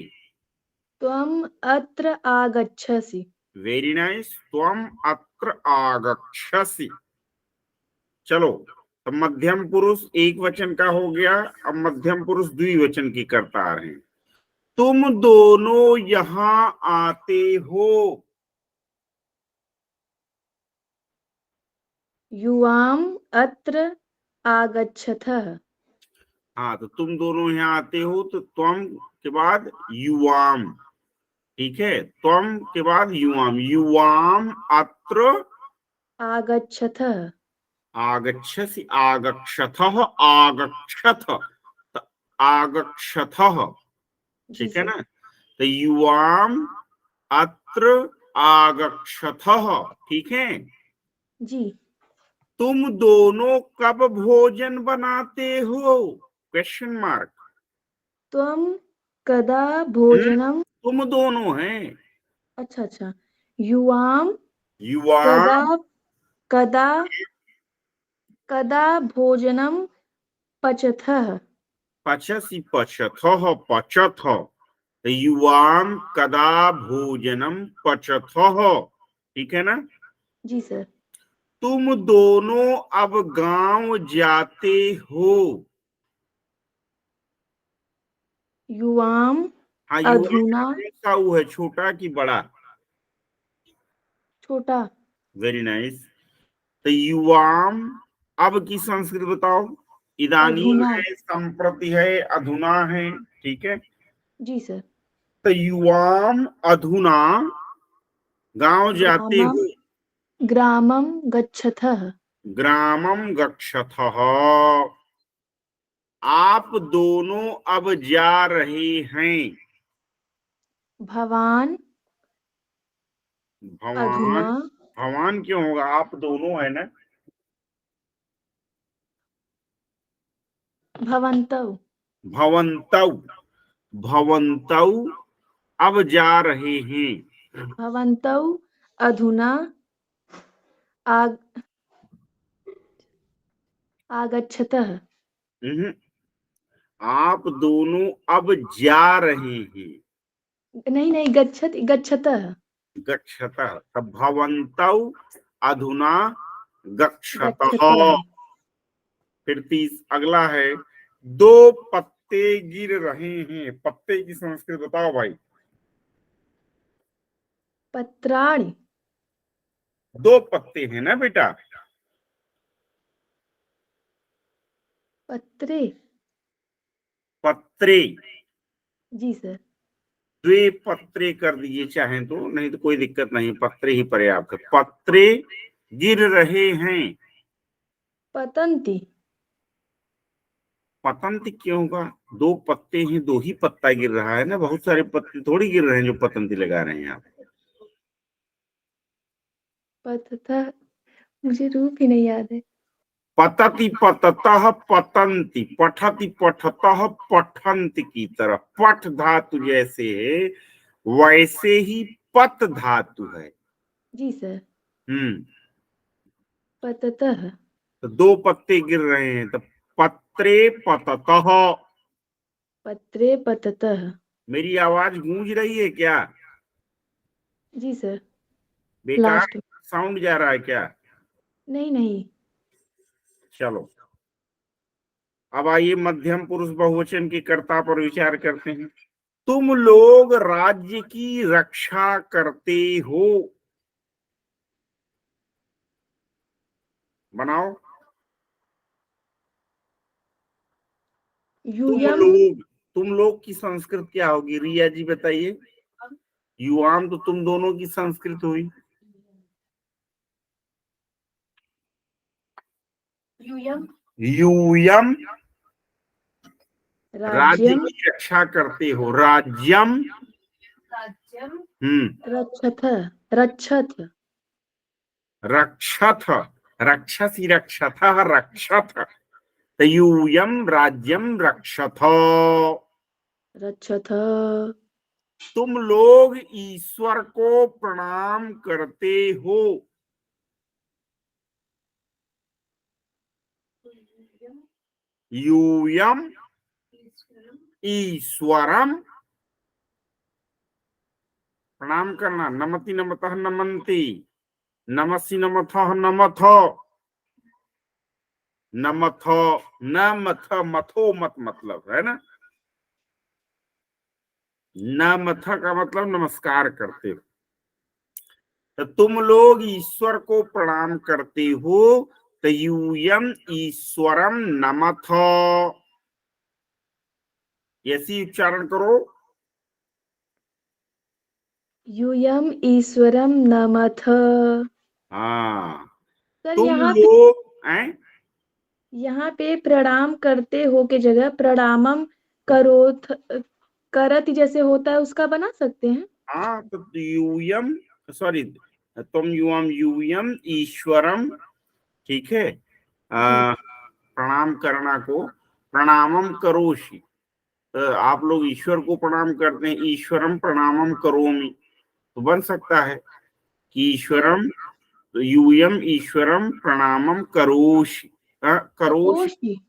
Speaker 2: त्वं अत्र आगच्छसि।
Speaker 1: वेरी नाइस, त्वम अत्र आगच्छसि। चलो, तो मध्यम पुरुष एक वचन का हो गया। अब मध्यम पुरुष द्विवचन की करता आ रहे हैं। तुम दोनों यहाँ आते हो,
Speaker 2: युवाम् अत्र आगच्छतः।
Speaker 1: हाँ, तो तुम दोनों यहाँ आते हो, तो त्वम के बाद युवाम। ठीक है, त्वम के बाद युवाम, युवाम अत्र
Speaker 2: आगच्छतः।
Speaker 1: आगच्छसि, आगच्छतः, आगच्छथ, त आगच्छथः।
Speaker 2: जी
Speaker 1: ठीक है
Speaker 2: सर।
Speaker 1: ना, तो युवाम अत्र आगच्छथः। ठीक है,
Speaker 2: जी।
Speaker 1: तुम दोनों कब भोजन बनाते हो? Question mark.
Speaker 2: त्वं कदा भोजनं।
Speaker 1: तुम दोनों हैं।
Speaker 2: अच्छा अच्छा। युवां कदा।
Speaker 1: युवाम,
Speaker 2: कदा। कदा भोजनं पचतः।
Speaker 1: पचसि पचथः पचथ, युवाम कदा भोजनम पचथः। ठीक है ना।
Speaker 2: जी सर।
Speaker 1: तुम दोनों अब गांव जाते हो।
Speaker 2: युवाम
Speaker 1: हाँ, युवाम
Speaker 2: अधुना।
Speaker 1: कौन सा ऊ है, छोटा कि बड़ा?
Speaker 2: छोटा।
Speaker 1: Very nice. तो युवाम अब की संस्कृत बताओ। इदानीम
Speaker 2: अधुना।
Speaker 1: है, संप्रति है, अधुना है। ठीक है।
Speaker 2: जी सर।
Speaker 1: तो युवाम अधुना गांव जाते
Speaker 2: ग्रामम
Speaker 1: हो।
Speaker 2: ग्रामम गच्छथः।
Speaker 1: ग्रामम गच्छथः, आप दोनों अब जा रहे हैं।
Speaker 2: भवान
Speaker 1: भवान।
Speaker 2: अधुना।
Speaker 1: भवान क्यों होगा, आप दोनों है ना।
Speaker 2: भवन्तौ।
Speaker 1: भवन्तौ। भवन्तौ अब जा रहे हैं।
Speaker 2: भवन्तौ अधुना आग आगच्छतः।
Speaker 1: हम्म, आप दोनों अब जा रहे हैं।
Speaker 2: नहीं नहीं, गच्छतः।
Speaker 1: गच्छतः, तब भवन्तौ अधुना गच्छतः।
Speaker 2: गच्छतः।
Speaker 1: फिर अगला है, दो पत्ते गिर रहे हैं। पत्ते की संस्कृत बताओ भाई।
Speaker 2: पत्राणि।
Speaker 1: दो पत्ते हैं ना बेटा।
Speaker 2: पत्रे।
Speaker 1: पत्रे।
Speaker 2: जी सर।
Speaker 1: द्वे पत्रे कर दीजिए चाहें तो, नहीं तो कोई दिक्कत नहीं, पत्रे ही पर्याप्त है। पत्रे गिर रहे हैं।
Speaker 2: पतन्ति।
Speaker 1: पतंत क्यों होगा, दो पत्ते हैं, दो ही पत्ता गिर रहा है ना, बहुत सारे पत्ते थोड़ी गिर रहे हैं जो पतंती लगा रहे हैं आप।
Speaker 2: पततः। मुझे रूप ही नहीं याद है।
Speaker 1: पतति पततः पतंती, पठति पठतः पठंत की तरह पठ धातु जैसे है वैसे ही पत धातु है।
Speaker 2: जी सर।
Speaker 1: हम्म।
Speaker 2: पततः।
Speaker 1: तो दो पत्ते गिर रहे हैं, तो पत्रे पततः।
Speaker 2: पत्रे पततः।
Speaker 1: मेरी आवाज गूंज रही है क्या?
Speaker 2: जी सर।
Speaker 1: बेकार
Speaker 2: लास्ट।
Speaker 1: साउंड जा रहा है क्या?
Speaker 2: नहीं नहीं।
Speaker 1: चलो, अब आइए मध्यम पुरुष बहुवचन की कर्ता पर विचार करते हैं। तुम लोग राज्य की रक्षा करते हो। बनाओ।
Speaker 2: यूयम।
Speaker 1: तुम लोग की संस्कृत क्या होगी, रिया जी बताइए। युवाम तो तुम दोनों की संस्कृत हुई।
Speaker 2: यूयम।
Speaker 1: यूयम राज्य
Speaker 2: राज्यम।
Speaker 1: की रक्षा करते हो। राज्यम।
Speaker 2: राज्यम
Speaker 1: हम्म।
Speaker 2: रक्षथ।
Speaker 1: रक्षथ। रक्षसी रक्षथ रक्षथ। तो यूयम राज्यम रक्षथ।
Speaker 2: रक्षथ।
Speaker 1: तुम लोग ईश्वर को प्रणाम करते हो। यूयम ईश्वरम, प्रणाम करना। नमति नमतः नमन्ति, नमसि नमथः नमथ, नमथ न मथ, मथो मत मतलब है ना। न मथ का मतलब नमस्कार करते हो। तो तुम लोग ईश्वर को प्रणाम करते हो। तो यूयम ईश्वरम नमथ, ऐसी उच्चारण करो।
Speaker 2: यूयम ईश्वरम नमथ।
Speaker 1: हाँ।
Speaker 2: सर
Speaker 1: तुम
Speaker 2: यहाँ पे
Speaker 1: लोग हैं।
Speaker 2: प्रणाम करते हो के जगह प्रणामम करोथ करत जैसे होता है, उसका बना सकते हैं।
Speaker 1: हाँ, तो यूयम, सॉरी, तुम युवम यूयम ईश्वरम। ठीक है।
Speaker 2: जी।
Speaker 1: प्रणाम करना को प्रणामम करोषि। आप लोग ईश्वर को प्रणाम करते हैं, ईश्वरम प्रणामम करोमि, तो बन सकता है कि
Speaker 2: सर
Speaker 1: ईश्वरम, तो यूयम ईश्वरम प्रणामम करोषि। करोषि।
Speaker 2: करोषि।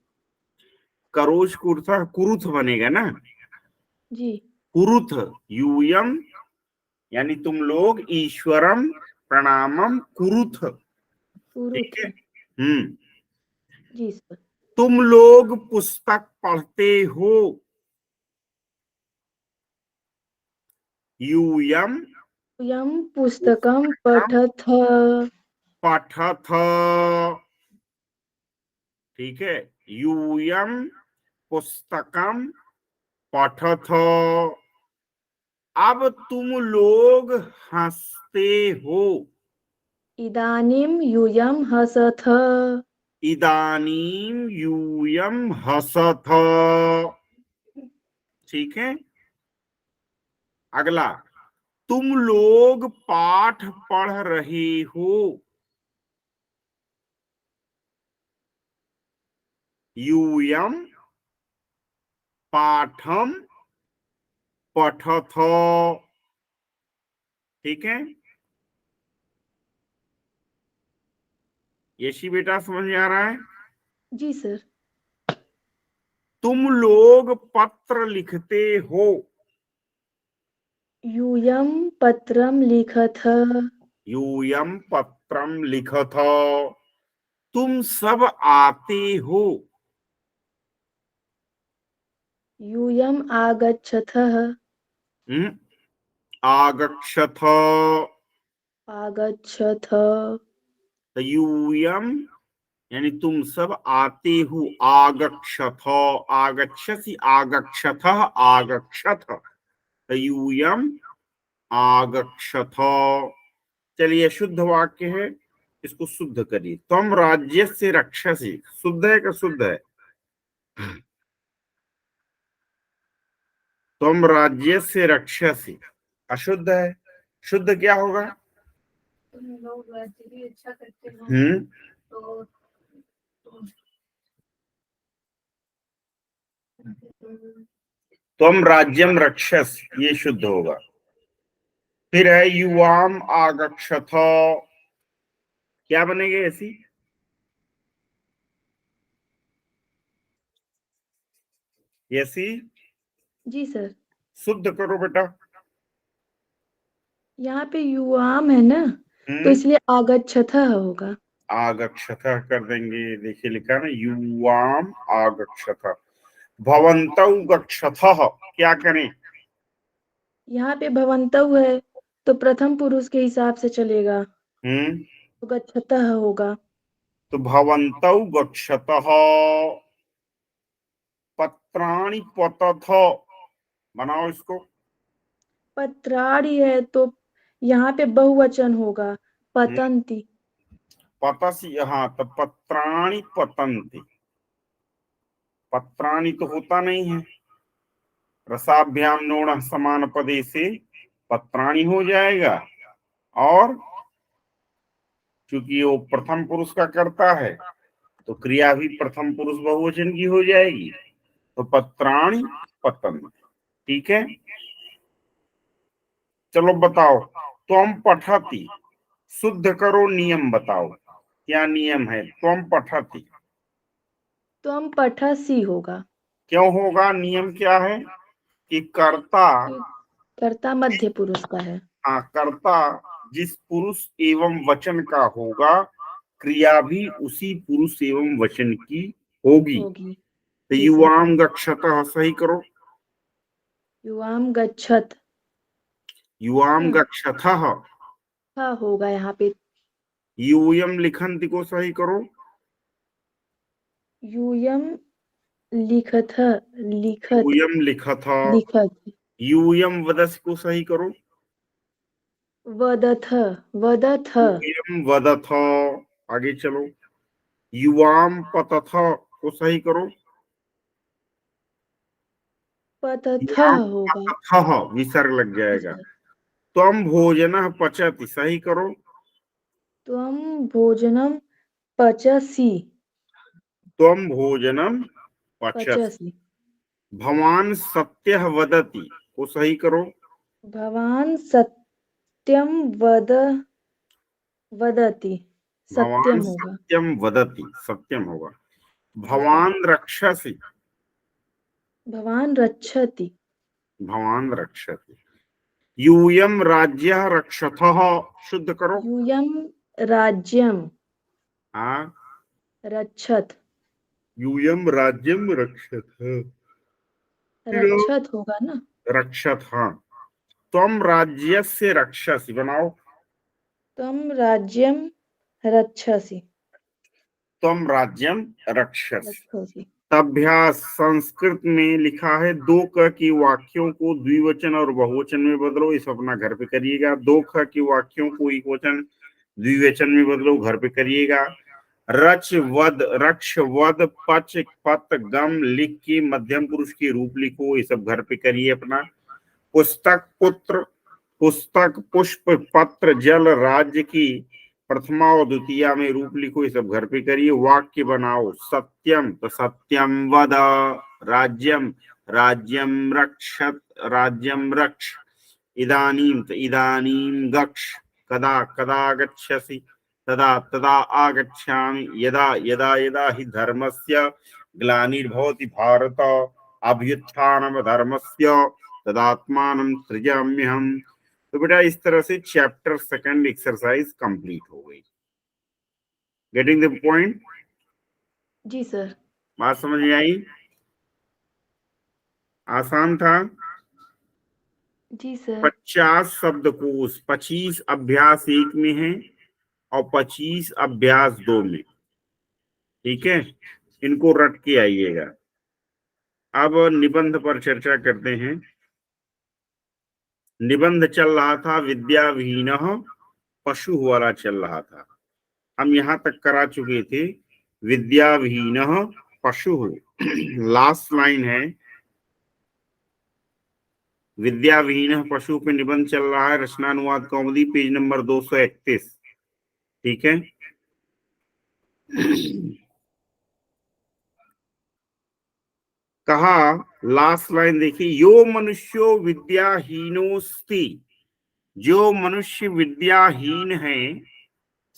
Speaker 1: करोच कुर्था कुरुथ बनेगा ना,
Speaker 2: जी।
Speaker 1: कुरुथ, यूयम, यानी तुम लोग ईश्वरम प्रणामम कुरुथ। ठीक
Speaker 2: कुरुथ।
Speaker 1: है।
Speaker 2: जी सर।
Speaker 1: तुम लोग पुस्तक पढ़ते हो, यूयम
Speaker 2: यम पुस्तकम
Speaker 1: पुस्तकम
Speaker 2: पठथ।
Speaker 1: पठथ। ठीक है, यूयम पुस्तकम पठथ। अब तुम लोग हंसते हो,
Speaker 2: इदानीम यूयम हसथ।
Speaker 1: इदानीम यूयम हसथ। ठीक है। अगला, तुम लोग पाठ पढ़ रहे हो, यूयम पाठम पठथ। ठीक है। यशी बेटा समझ में आ रहा है?
Speaker 2: जी सर।
Speaker 1: तुम लोग पत्र लिखते हो,
Speaker 2: यूयम पत्रम लिखथ।
Speaker 1: यूयम पत्रम लिखथ। तुम सब आते हो,
Speaker 2: यूयम आगच्छथः।
Speaker 1: हम्म, आगच्छथ।
Speaker 2: आगच्छथ।
Speaker 1: तो यूयम यानी तुम सब आते हो, आगच्छथ, आगच्छसि, आगच्छथ, आगच्छथ। तो यूयम आगच्छथ। चलिए, शुद्ध वाक्य है, इसको शुद्ध करिए। त्वम राज्य से रक्षसी, शुद्ध है कि शुद्ध है? त्वम राज्य से रक्षसी अशुद्ध है, शुद्ध क्या होगा?
Speaker 3: तुम लोग राज्य की इच्छा करते हो तो
Speaker 1: त्वम राज्यम रक्षस, ये शुद्ध होगा। फिर है युवाम आगक्षथ, क्या बनेगी ऐसी? ऐसी
Speaker 2: जी सर।
Speaker 1: शुद्ध करो बेटा।
Speaker 2: यहाँ पे युवाम है ना, तो इसलिए आगच्छथः होगा।
Speaker 1: आगक्षथ कर देंगे, देखिए लिखा है ना, युवाम आगक्षथ। भवन्तौ गच्छथः, क्या करें?
Speaker 2: यहाँ पे भवन्तौ है तो प्रथम पुरुष के हिसाब से चलेगा, तो गच्छतः होगा।
Speaker 1: तो भवन्तौ गच्छतः। पत्राणि पतथ, बनाओ इसको।
Speaker 2: पत्राणि है तो यहाँ पे बहुवचन होगा,
Speaker 1: हम्म,
Speaker 2: पतंती।
Speaker 1: पतसि, हाँ, तो पत्राणि पतन्ति। पत्राणि तो होता नहीं है, रसाभ्याम नोण समान पदे से पत्राणि हो जाएगा। और चूंकि वो प्रथम पुरुष का करता है, तो क्रिया भी प्रथम पुरुष बहुवचन की हो जाएगी। तो पत्राणि पतन्ति। ठीक है। चलो बताओ, त्वम पठति, शुद्ध करो, नियम बताओ, क्या नियम है? त्वम पठति
Speaker 2: त्वम पठसि होगा।
Speaker 1: क्यों होगा? नियम क्या है कि कर्ता,
Speaker 2: कर्ता मध्य पुरुष का है।
Speaker 1: हाँ, कर्ता जिस पुरुष एवं वचन का होगा, क्रिया भी उसी पुरुष एवं वचन की होगी।
Speaker 2: होगी।
Speaker 1: तो
Speaker 2: जी सर।
Speaker 1: युवाम गच्छतः सही करो,
Speaker 2: युवाम गच्छत।
Speaker 1: युवाम गच्छतः।
Speaker 2: हाँ होगा यहाँ पे।
Speaker 1: यूयम लिखन्ति को सही करो,
Speaker 2: यूयम लिखथ। लिखत।
Speaker 1: यूयम लिखथ।
Speaker 2: लिखत।
Speaker 1: यूयम वदस को सही करो,
Speaker 2: वदथ। वदथ।
Speaker 1: यूयम वदथ। आगे चलो, युवाम पतथ को सही करो,
Speaker 2: पतथ
Speaker 1: युवाम
Speaker 2: होगा।
Speaker 1: पतथ, विसर्ग लग
Speaker 2: जी
Speaker 1: जाएगा।
Speaker 2: सर।
Speaker 1: त्वम भोजन पचति सही करो,
Speaker 2: त्वम भोजनम पचसि।
Speaker 1: त्वम भोजनम पचसि।
Speaker 2: पचसि।
Speaker 1: भवान सत्यः वदति को सही करो,
Speaker 2: भवान सत्यम वदति।
Speaker 1: भवान
Speaker 2: सत्यम होगा।
Speaker 1: सत्यम वदति, सत्यम होगा।
Speaker 2: जी सर।
Speaker 1: भवान रक्षसि,
Speaker 2: भवान रक्षति।
Speaker 1: भवान रक्षति। यूयम राज्यः रक्षतः, शुद्ध करो।
Speaker 2: यूयम राज्यम
Speaker 1: हाँ,
Speaker 2: रक्षत।
Speaker 1: यूयम राज्यम रक्षतः,
Speaker 2: रक्षत होगा ना।
Speaker 1: रक्षत, हाँ। त्वम राज्यस्य रक्षसि बनाओ।
Speaker 2: त्वम राज्यम रक्षसि।
Speaker 1: त्वम राज्यम रक्षसि।
Speaker 2: रक्षसि।
Speaker 1: अभ्यास संस्कृत में लिखा है, दो क की वाक्यों को द्विवचन और बहुवचन में बदलो। इस अपना घर पे करिएगा। दो ख की वाक्यों को एक वचन द्विवचन में बदलो, घर पे करिएगा। रच वद, रक्ष वद, पच पत गम लिख के मध्यम पुरुष के रूप लिखो। ये सब घर पे करिए अपना। पुस्तक पुत्र, पुस्तक पुष्प पत्र जल राज्य की प्रथमा और द्वितीया में रूप लिखो। ये सब घर पे करिए। वाक्य बनाओ। सत्यम तो सत्यम वद, राज्यम राज्यम रक्षत राज्यम रक्ष, इदानीम तो इदानीम गक्ष, कदा कदा गच्छसि तदा तदा आगच्छामि, यदा यदा यदा हि धर्मस्य ग्लानिर्भवति भारत अभ्युत्थानम धर्मस्य तदात्मानं सृजाम्यहम्। तो बेटा इस तरह से चैप्टर सेकंड एक्सरसाइज कंप्लीट हो गई। Getting the point?
Speaker 2: जी सर।
Speaker 1: बात समझ में आई? आसान था।
Speaker 2: जी सर।
Speaker 1: 50 शब्दकोश, 25 अभ्यास 1 में है और 25 अभ्यास 2 में। ठीक है, इनको रट के आइएगा। अब निबंध पर चर्चा करते हैं। निबंध चल रहा था विद्याविहीन पशु वाला चल रहा था। हम यहां तक करा चुके थे विद्याविहीन पशु। लास्ट लाइन है विद्याविहीन पशु पे निबंध चल रहा है। रचनानुवाद कौमुदी पेज नंबर 231। ठीक है, कहा लास्ट लाइन देखिए, यो मनुष्यो विद्याहीनोस्ति, जो मनुष्य विद्याहीन है,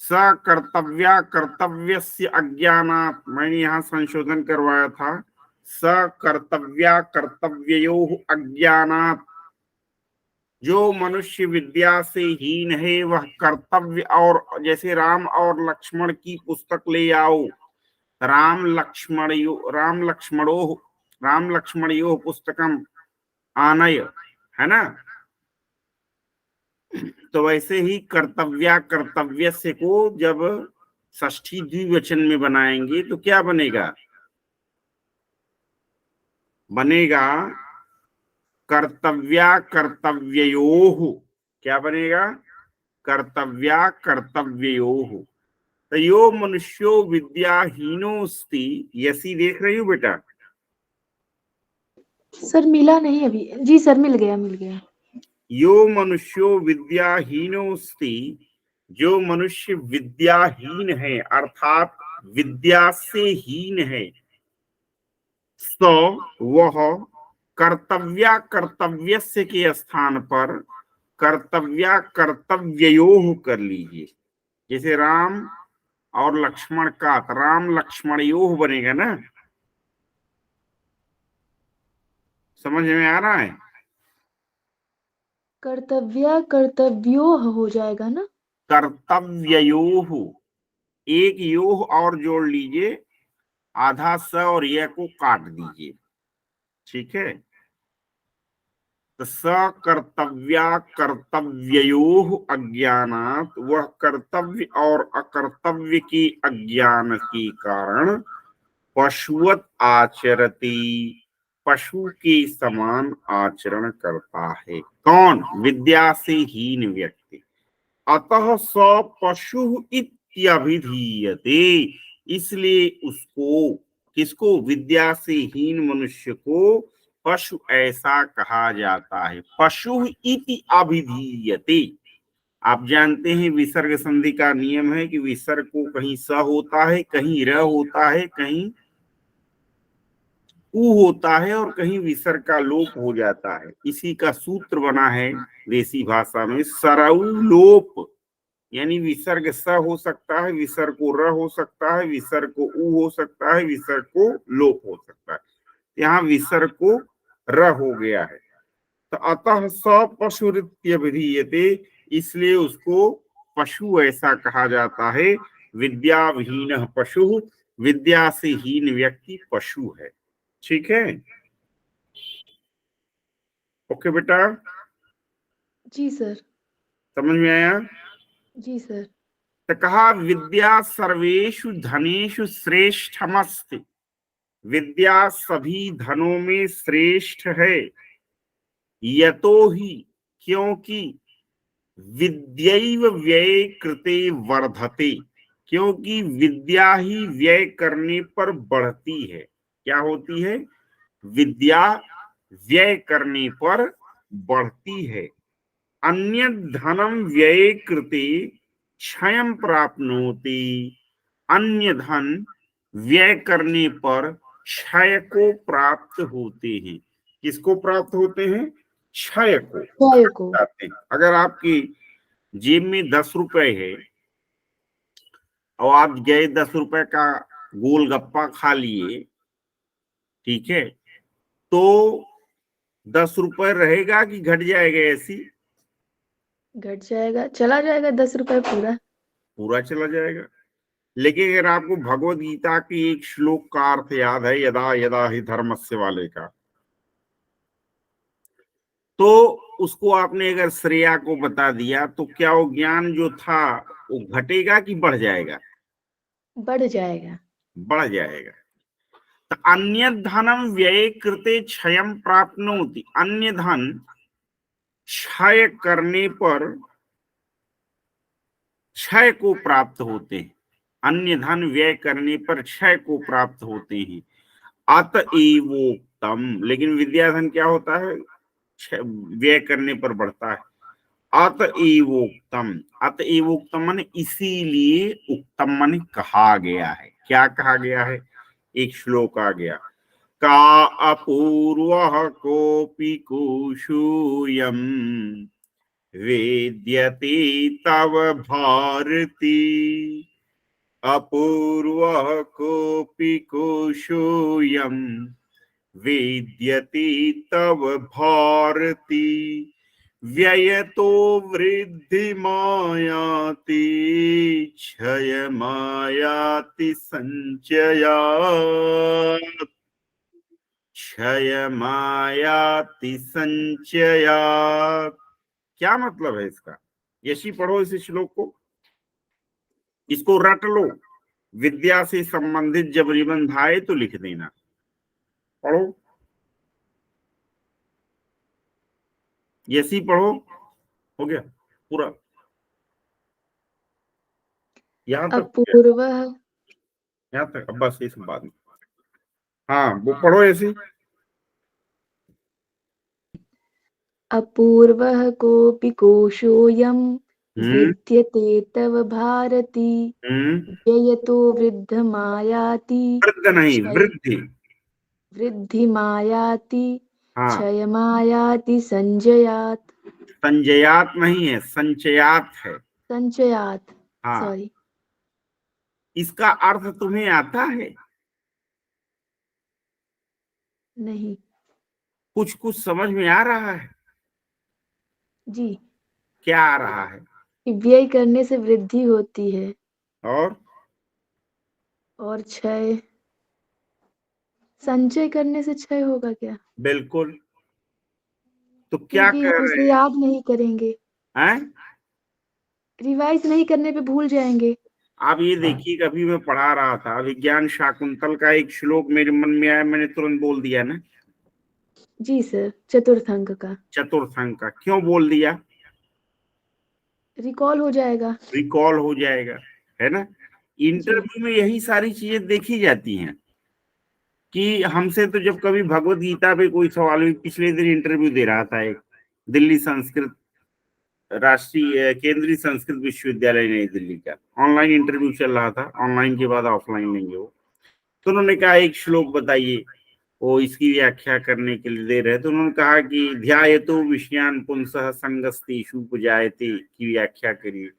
Speaker 1: स कर्तव्या कर्तव्यस्य अज्ञानात्, मैंने यहाँ संशोधन करवाया था, स कर्तव्या कर्तव्ययोः अज्ञानात्, जो मनुष्य विद्या से हीन है वह कर्तव्य, और जैसे राम और लक्ष्मण की पुस्तक ले आओ, राम लक्ष्मणो पुस्तकम आनय, है ना। तो वैसे ही कर्तव्या कर्तव्यस्य को जब षष्ठी द्विवचन में बनाएंगे तो क्या बनेगा? बनेगा कर्तव्या कर्तव्ययोः। क्या बनेगा? कर्तव्या कर्तव्ययोः। तो यो मनुष्यो विद्याहीनोस्ति, यसी देख रही हो बेटा?
Speaker 2: सर मिला नहीं अभी। जी सर, मिल गया मिल गया।
Speaker 1: यो मनुष्यो विद्याहीनोस्ति, जो मनुष्य विद्याहीन है अर्थात विद्या से हीन है, तो वह कर्तव्या कर्तव्यस्य के स्थान पर कर्तव्या कर्तव्ययोः कर लीजिए। जैसे राम और लक्ष्मण का, तो राम लक्ष्मणयोः बनेगा ना। समझ में आ रहा है?
Speaker 2: कर्तव्य कर्तव्यो हो जाएगा ना।
Speaker 1: कर्तव्ययोः, एक योह और जोड़ लीजिए, आधा स और य को काट दीजिए। ठीक है, तो स कर्तव्या कर्तव्ययोः अज्ञानात्, वह कर्तव्य और अकर्तव्य की अज्ञान के कारण पशुवत आचरति, पशु के समान आचरण करता है। कौन? विद्या से हीन व्यक्ति। अतः स पशु इत्यभिधीयते, इसलिए उसको, किसको? विद्या से हीन मनुष्य को पशु ऐसा कहा जाता है। पशु इति अभिधीयते। आप जानते हैं विसर्ग संधि का नियम है कि विसर्ग को कहीं स होता है, कहीं र होता है, कहीं उ होता है और कहीं विसर्ग का लोप हो जाता है। इसी का सूत्र बना है देसी भाषा में सरऊ लोप, यानी विसर्ग स हो सकता है, विसर्ग को र हो सकता है, विसर्ग को उ हो सकता है, विसर्ग को लोप हो सकता है। यहाँ विसर्ग को र हो गया है। तो अतः स पशुरित्य विधीयते, इसलिए उसको पशु ऐसा कहा जाता है। विद्या विहीन पशु, विद्या से हीन व्यक्ति पशु है। ठीक है, ओके बेटा,
Speaker 2: जी सर।
Speaker 1: समझ में आया?
Speaker 2: जी सर।
Speaker 1: तो कहा विद्या सर्वेषु धनेषु श्रेष्ठमस्ति, विद्या सभी धनों में श्रेष्ठ है। यतो ही, क्योंकि विद्यैव व्यय कृते वर्धते, क्योंकि विद्या ही व्यय करने पर बढ़ती है। क्या होती है? विद्या व्यय करने पर बढ़ती है। अन्य धनम व्यय कृते क्षयं प्राप्नोति, अन्य धन व्यय करने पर क्षय को प्राप्त होते हैं। किसको प्राप्त होते हैं? क्षय को जाते हैं। अगर आपकी जेब में 10 रुपए है और आप गए 10 रुपए का गोलगप्पा खा लिए, ठीक है, तो 10 रुपए रहेगा कि घट जाएगा? ऐसी
Speaker 2: घट जाएगा, चला जाएगा 10 रुपए पूरा।
Speaker 1: पूरा चला जाएगा। लेकिन अगर आपको भगवत गीता की एक श्लोक का अर्थ याद है, यदा यदा ही धर्मस्य वाले का, तो उसको आपने अगर श्रेया को बता दिया तो क्या वो ज्ञान जो था वो घटेगा कि बढ़ जाएगा?
Speaker 2: बढ़ जाएगा।
Speaker 1: बढ़ जाएगा। तो अन्य धनम व्यय कृते क्षयं प्राप्नोति, अन्य धन क्षय करने पर क्षय को प्राप्त होते हैं। अन्य धन व्यय करने पर क्षय को प्राप्त होते हैं। अतएवोक्तम, लेकिन विद्याधन क्या होता है? व्यय करने पर बढ़ता है। अतएवोक्तम, अतएवोक्तम माने इसीलिए, उक्तम माने कहा गया है। क्या कहा गया है? एक श्लोक आ गया, का अपूर्वः कोऽपि कुशूयम् वेद्यते तव भारती, अपूर्वः कोऽपि कुशूयम् वेद्यते तव भारती, व्ययतो वृद्धि मायाति क्षय मायाति संचयात्, क्षय मायाति संचयात्। क्या मतलब है इसका? यशी पढ़ो इस श्लोक को, इसको रट लो। विद्या से संबंधित जब निबंध आए तो लिख देना। पढ़ो, यशी पढ़ो। हो गया पूरा? यहाँ तक
Speaker 2: अपूर्व,
Speaker 1: यहाँ तक, अब बस इस बाद में। हाँ वो पढ़ो ऐसी।
Speaker 2: अपूर्वः कोऽपि कोशोऽयं विद्यते तव भारती, व्ययतो वृद्धमायाति
Speaker 1: वृद्ध नहीं, वृद्धि,
Speaker 2: वृद्धिमायाति
Speaker 1: हाँ,
Speaker 2: क्षयमायाति संजयात्,
Speaker 1: संजयात नहीं है, संचयात है।
Speaker 2: संचयात्,
Speaker 1: हाँ,
Speaker 2: सॉरी।
Speaker 1: इसका अर्थ तुम्हें आता है?
Speaker 2: नहीं।
Speaker 1: कुछ कुछ समझ में आ रहा है?
Speaker 2: जी।
Speaker 1: क्या आ रहा है?
Speaker 2: व्यय करने से वृद्धि होती है
Speaker 1: और
Speaker 2: क्षय, संचय करने से क्षय होगा क्या?
Speaker 1: बिल्कुल। तो क्या
Speaker 2: क्योंकि
Speaker 1: कर
Speaker 2: हम
Speaker 1: रहे
Speaker 2: उसे याद नहीं करेंगे,
Speaker 1: हैं?
Speaker 2: रिवाइज नहीं करने पे भूल जाएंगे।
Speaker 1: आप ये देखिए, कभी मैं पढ़ा रहा था विज्ञान शाकुंतल का एक श्लोक मेरे मन में आया, मैंने तुरंत बोल दिया ना।
Speaker 2: जी सर, चतुर्थ अंक का।
Speaker 1: चतुर्थ अंक का क्यों बोल दिया?
Speaker 2: रिकॉल हो जाएगा।
Speaker 1: रिकॉल हो जाएगा, है ना। इंटरव्यू में यही सारी चीजें देखी जाती हैं कि हमसे तो जब कभी भगवत गीता पे कोई सवाल हुई, पिछले दिन इंटरव्यू दे रहा था एक दिल्ली संस्कृत, राष्ट्रीय केंद्रीय संस्कृत विश्वविद्यालय नई दिल्ली का, ऑनलाइन इंटरव्यू चल रहा था, ऑनलाइन के बाद ऑफलाइन लेंगे वो। तो उन्होंने कहा एक श्लोक बताइए, वो इसकी व्याख्या करने के लिए दे रहे। तो उन्होंने कहा कि ध्यायतो विषयान पुंसः संगस्तेषु उपजायते की व्याख्या करिए।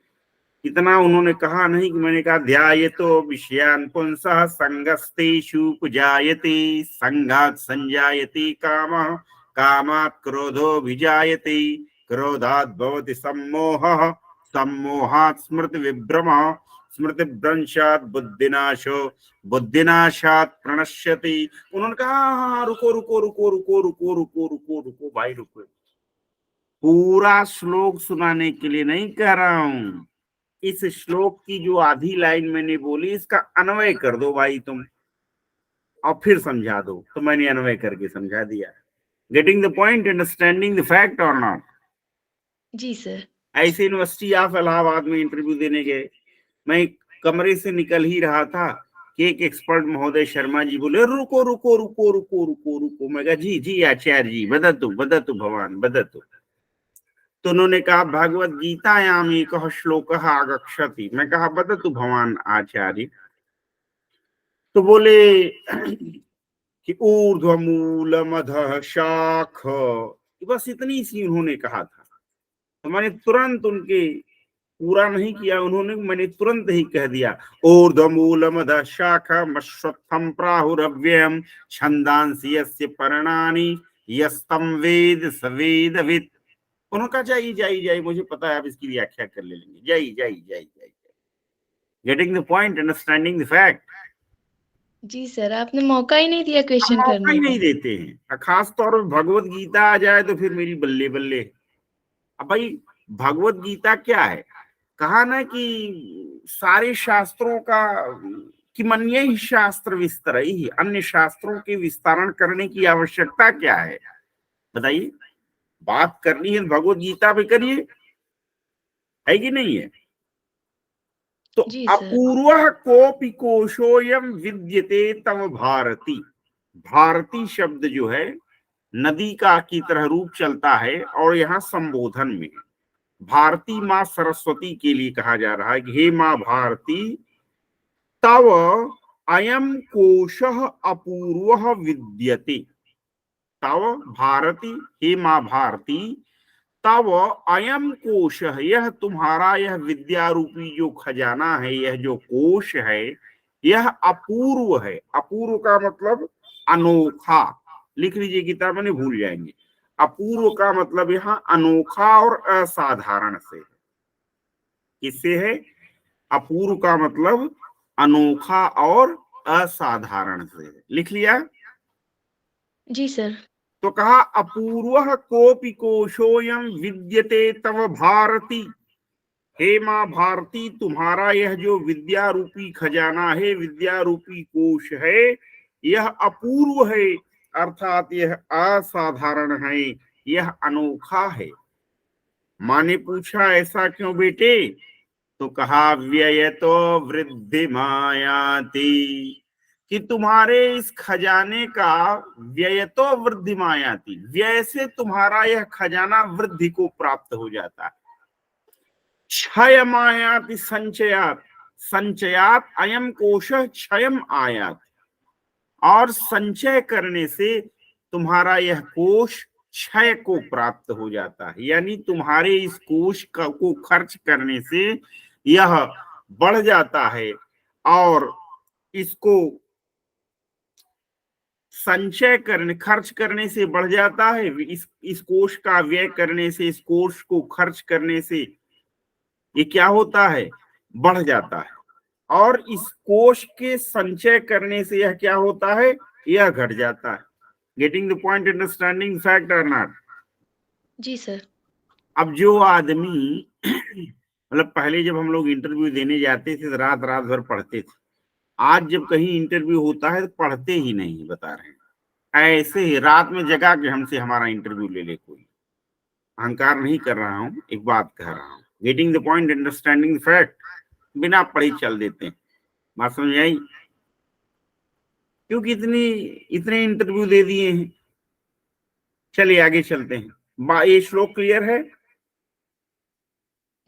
Speaker 1: इतना उन्होंने कहा नहीं कि मैंने कहा ध्यायतो विषयान् पुंसः संगस्तेषु कुजायते संगात् संजायते कामः कामात् क्रोधो विजायते क्रोधात् भवति सम्मोहः सम्मोहात् स्मृति विभ्रमः स्मृति भ्रंशात् बुद्धिनाशो बुद्धिनाशात् प्रणश्यति। उन्होंने कहा हाँ रुको रुको रुको रुको रुको रुको रुको रुको भाई रुको, पूरा श्लोक सुनाने के लिए नहीं कह रहा हूं, इस श्लोक की जो आधी लाइन मैंने बोली इसका अन्वय कर दो भाई तुम और फिर समझा दो। तो मैंने अन्वय करके समझा दिया। Getting the point, understanding the fact और नॉट?
Speaker 2: जी सर।
Speaker 1: ऐसे यूनिवर्सिटी ऑफ इलाहाबाद में इंटरव्यू देने गए, मैं कमरे से निकल ही रहा था कि एक एक्सपर्ट महोदय शर्मा जी बोले रुको रुको रुको रुको रुको रुको। मैं कहा जी जी आचार्य जी बदतु भवान बदतु। तो उन्होंने कहा भगवत गीतायाम एकः श्लोकः आगच्छति। मैं कहा बदतु भवान आचार्य। तो बोले कि ऊर्ध्वमूलमधः शाख, बस इतनी सी उन्होंने कहा था। तो मैंने तुरंत उनके पूरा नहीं किया उन्होंने, मैंने तुरंत ही कह दिया ऊर्ध्वमूलमधः शाखमश्वत्थं प्राहुरव्ययम् छन्दांसि यस्य पर्णानि यस्तं वेद स वेदवित्। उन्होंने कहा जाइए जाइए जाइए, मुझे पता है आप इसकी व्याख्या कर ले लेंगे, जाइए जाइए जाइए जाइए। Getting the point, understanding the fact?
Speaker 2: जी सर, आपने मौका ही नहीं दिया क्वेश्चन
Speaker 1: मौका
Speaker 2: करने
Speaker 1: ही
Speaker 2: का।
Speaker 1: नहीं देते हैं, खास तौर पर भगवत गीता आ जाए तो फिर मेरी बल्ले बल्ले। अब भाई भगवत गीता क्या है, कहा ना कि सारे शास्त्रों का कि मन्ये ही शास्त्र विस्तर ही, अन्य शास्त्रों के विस्तारण करने की आवश्यकता क्या है बताइए? बात करनी है भगवत गीता पे करिए, है कि नहीं है? तो
Speaker 2: जी सर।
Speaker 1: अपूर्व कोपि कोशोयम विद्यते तव भारती। भारती शब्द जो है नदी का की तरह रूप चलता है और यहाँ संबोधन में भारती माँ सरस्वती के लिए कहा जा रहा है कि हे माँ भारती तव अयम कोशः अपूर्वः विद्यते। तव भारती, हे माँ भारती तव अयम कोश है, यह तुम्हारा यह विद्या रूपी जो खजाना है, यह जो कोश है यह अपूर्व है। अपूर्व का मतलब अनोखा, लिख लीजिए किताब में भूल जाएंगे। अपूर्व का मतलब यहाँ अनोखा और असाधारण से। किससे है? अपूर्व का मतलब अनोखा और असाधारण से। लिख लिया?
Speaker 2: जी सर।
Speaker 1: तो कहा अपूर्व कोपि कोशोयम विद्यते तव भारती। हे माँ भारती तुम्हारा यह जो विद्या रूपी खजाना है, विद्या रूपी कोश है, यह अपूर्व है, अर्थात यह असाधारण है, यह अनोखा है। माँ ने पूछा ऐसा क्यों बेटे? तो कहा व्ययतो वृद्धि मायाति, कि तुम्हारे इस खजाने का व्यय तो वृद्धि मायाति, व्यय से तुम्हारा यह खजाना वृद्धि को प्राप्त हो जाता है। क्षय मायाति संचयात, संचयात अयम कोश क्षयम आयात, और संचय करने से तुम्हारा यह कोश क्षय को प्राप्त हो जाता है। यानी तुम्हारे इस कोश को खर्च करने से यह बढ़ जाता है और इसको संचय करने खर्च करने से बढ़ जाता है। इस कोष का व्यय करने से, इस कोष को खर्च करने से ये क्या होता है? बढ़ जाता है। और इस कोष के संचय करने से यह क्या होता है? यह घट जाता है। Getting the point, understanding fact और नॉट?
Speaker 2: जी सर।
Speaker 1: अब जो आदमी मतलब पहले जब हम लोग इंटरव्यू देने जाते थे तो रात रात भर पढ़ते थे, आज जब कहीं इंटरव्यू होता है तो पढ़ते ही नहीं, बता रहे हैं। ऐसे ही रात में जगा के हमसे हमारा इंटरव्यू ले ले कोई। अहंकार नहीं कर रहा हूं, एक बात कह रहा हूं। Getting the point, understanding the fact, बिना पढ़ी चल देते हैं। बात समझ आई? क्योंकि इतने इंटरव्यू दे दिए हैं। चलिए आगे चलते हैं। ये श्लोक क्लियर है?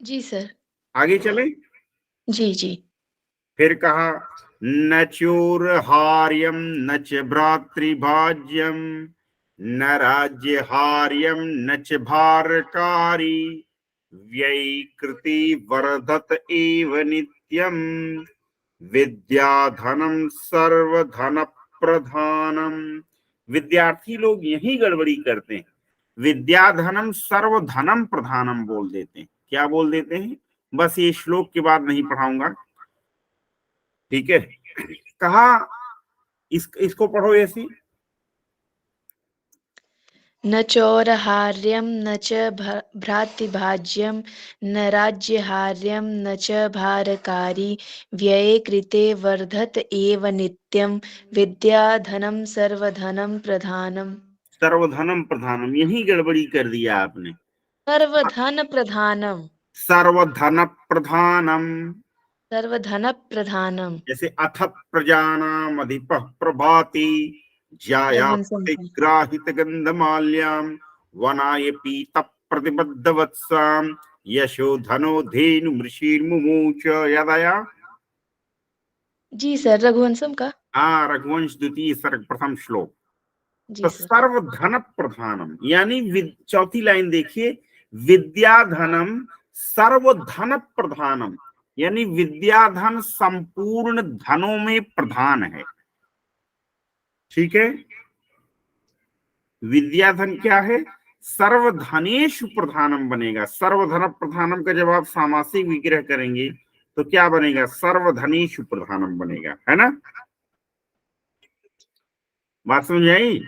Speaker 2: जी सर।
Speaker 1: आगे चले?
Speaker 2: जी जी।
Speaker 1: फिर कहा न चोरहार्यम न च भ्रातृभाज्यम न राज्यहार्यम न च भारकारी व्ययीकृति वर्धत एव नित्यम विद्या धनम सर्वधन प्रधानम। विद्यार्थी लोग यही गड़बड़ी करते हैं, विद्या धनम सर्वधनम प्रधानम बोल देते हैं। क्या बोल देते हैं? बस ये श्लोक के बाद नहीं पढ़ाऊंगा, ठीक है। कहा इसको पढ़ो ऐसी,
Speaker 2: न चौरहार्यम न च भ्रातृभाज्यम न राज्यहार्यम न च भारकारी व्यये कृते वर्धत एव नित्यम विद्या धनम सर्वधनम प्रधानम।
Speaker 1: सर्वधनम प्रधानम, यही गड़बड़ी कर दिया आपने।
Speaker 2: सर्वधन प्रधानम,
Speaker 1: सर्वधन प्रधानम,
Speaker 2: सर्वधन प्रधानम।
Speaker 1: जैसे अथ प्रजानाम अधिपः प्रभाति ज्याया
Speaker 2: रघुवंशम का।
Speaker 1: प्रतिग्राहित गंधमाल्याम वनाय पीत प्रतिबद्ध वत्साम यशो धनो धेनु मृषिर्मुमुच। याद आया?
Speaker 2: जी सर, रघुवंशम का।
Speaker 1: हाँ, रघुवंश द्वितीय सर्ग प्रथम श्लोक।
Speaker 2: जी
Speaker 1: तो
Speaker 2: सर।
Speaker 1: सर्वधन प्रधानम यानी चौथी लाइन देखिए, विद्या धनम सर्वधन प्रधानम यानी विद्या धन संपूर्ण धनों में प्रधान है, ठीक है। विद्या धन क्या है? सर्वधनेषु प्रधानम बनेगा। सर्वधन प्रधानम का जब आप सामासिक विग्रह करेंगे तो क्या बनेगा? सर्वधनेषु प्रधानम बनेगा, है ना। बात समझ आई?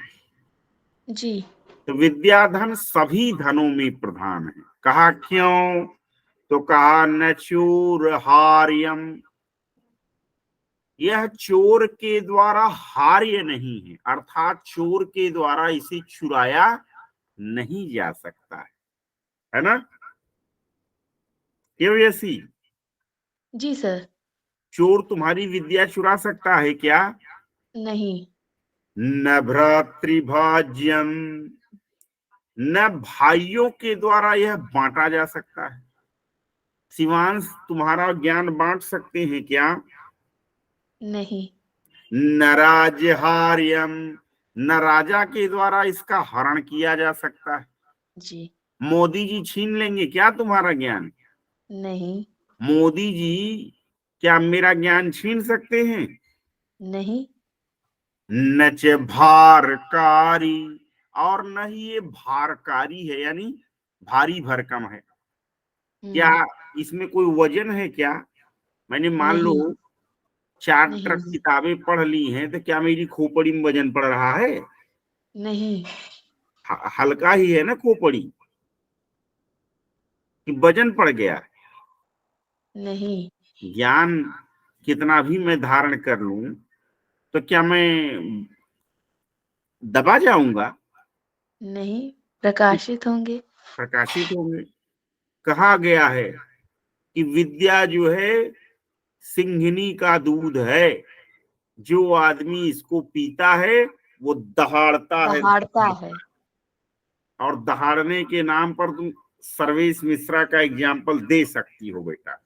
Speaker 2: जी।
Speaker 1: तो विद्या धन सभी धनों में प्रधान है। कहा क्यों? तो कहा न चोर हार्यम, यह चोर के द्वारा हार्य नहीं है, अर्थात चोर के द्वारा इसे चुराया नहीं जा सकता है ना। क्यों ऐसी?
Speaker 2: जी सर।
Speaker 1: चोर तुम्हारी विद्या चुरा सकता है क्या?
Speaker 2: नहीं।
Speaker 1: न भ्रातृभाज्यम, न भाइयों के द्वारा यह बांटा जा सकता है। शिवांश तुम्हारा ज्ञान बांट सकते हैं क्या?
Speaker 2: नहीं।
Speaker 1: न राज्यहार्यम, न राजा के द्वारा इसका हरण किया जा सकता है।
Speaker 2: जी।
Speaker 1: मोदी जी छीन लेंगे क्या तुम्हारा ज्ञान?
Speaker 2: नहीं।
Speaker 1: मोदी जी क्या मेरा ज्ञान छीन सकते हैं?
Speaker 2: नहीं।
Speaker 1: न च भारकारी, और न ही ये भारकारी है यानी भारी भरकम है। क्या इसमें कोई वजन है क्या? मैंने मान लो
Speaker 2: नहीं।
Speaker 1: 4
Speaker 2: नहीं।
Speaker 1: ट्रक किताबें पढ़ ली हैं, तो क्या मेरी खोपड़ी में वजन पड़ रहा है?
Speaker 2: नहीं।
Speaker 1: हल्का ही है ना खोपड़ी, कि वजन पड़ गया?
Speaker 2: नहीं।
Speaker 1: ज्ञान कितना भी मैं धारण कर लूं तो क्या मैं दबा जाऊंगा?
Speaker 2: नहीं, प्रकाशित होंगे।
Speaker 1: प्रकाशित होंगे। कहा गया है कि विद्या जो है सिंघनी का दूध है, जो आदमी इसको पीता है वो दहाड़ता है।
Speaker 2: दहाड़ता है।
Speaker 1: और दहाड़ने के नाम पर तुम सर्वेश मिश्रा का एग्जाम्पल दे सकती हो बेटा।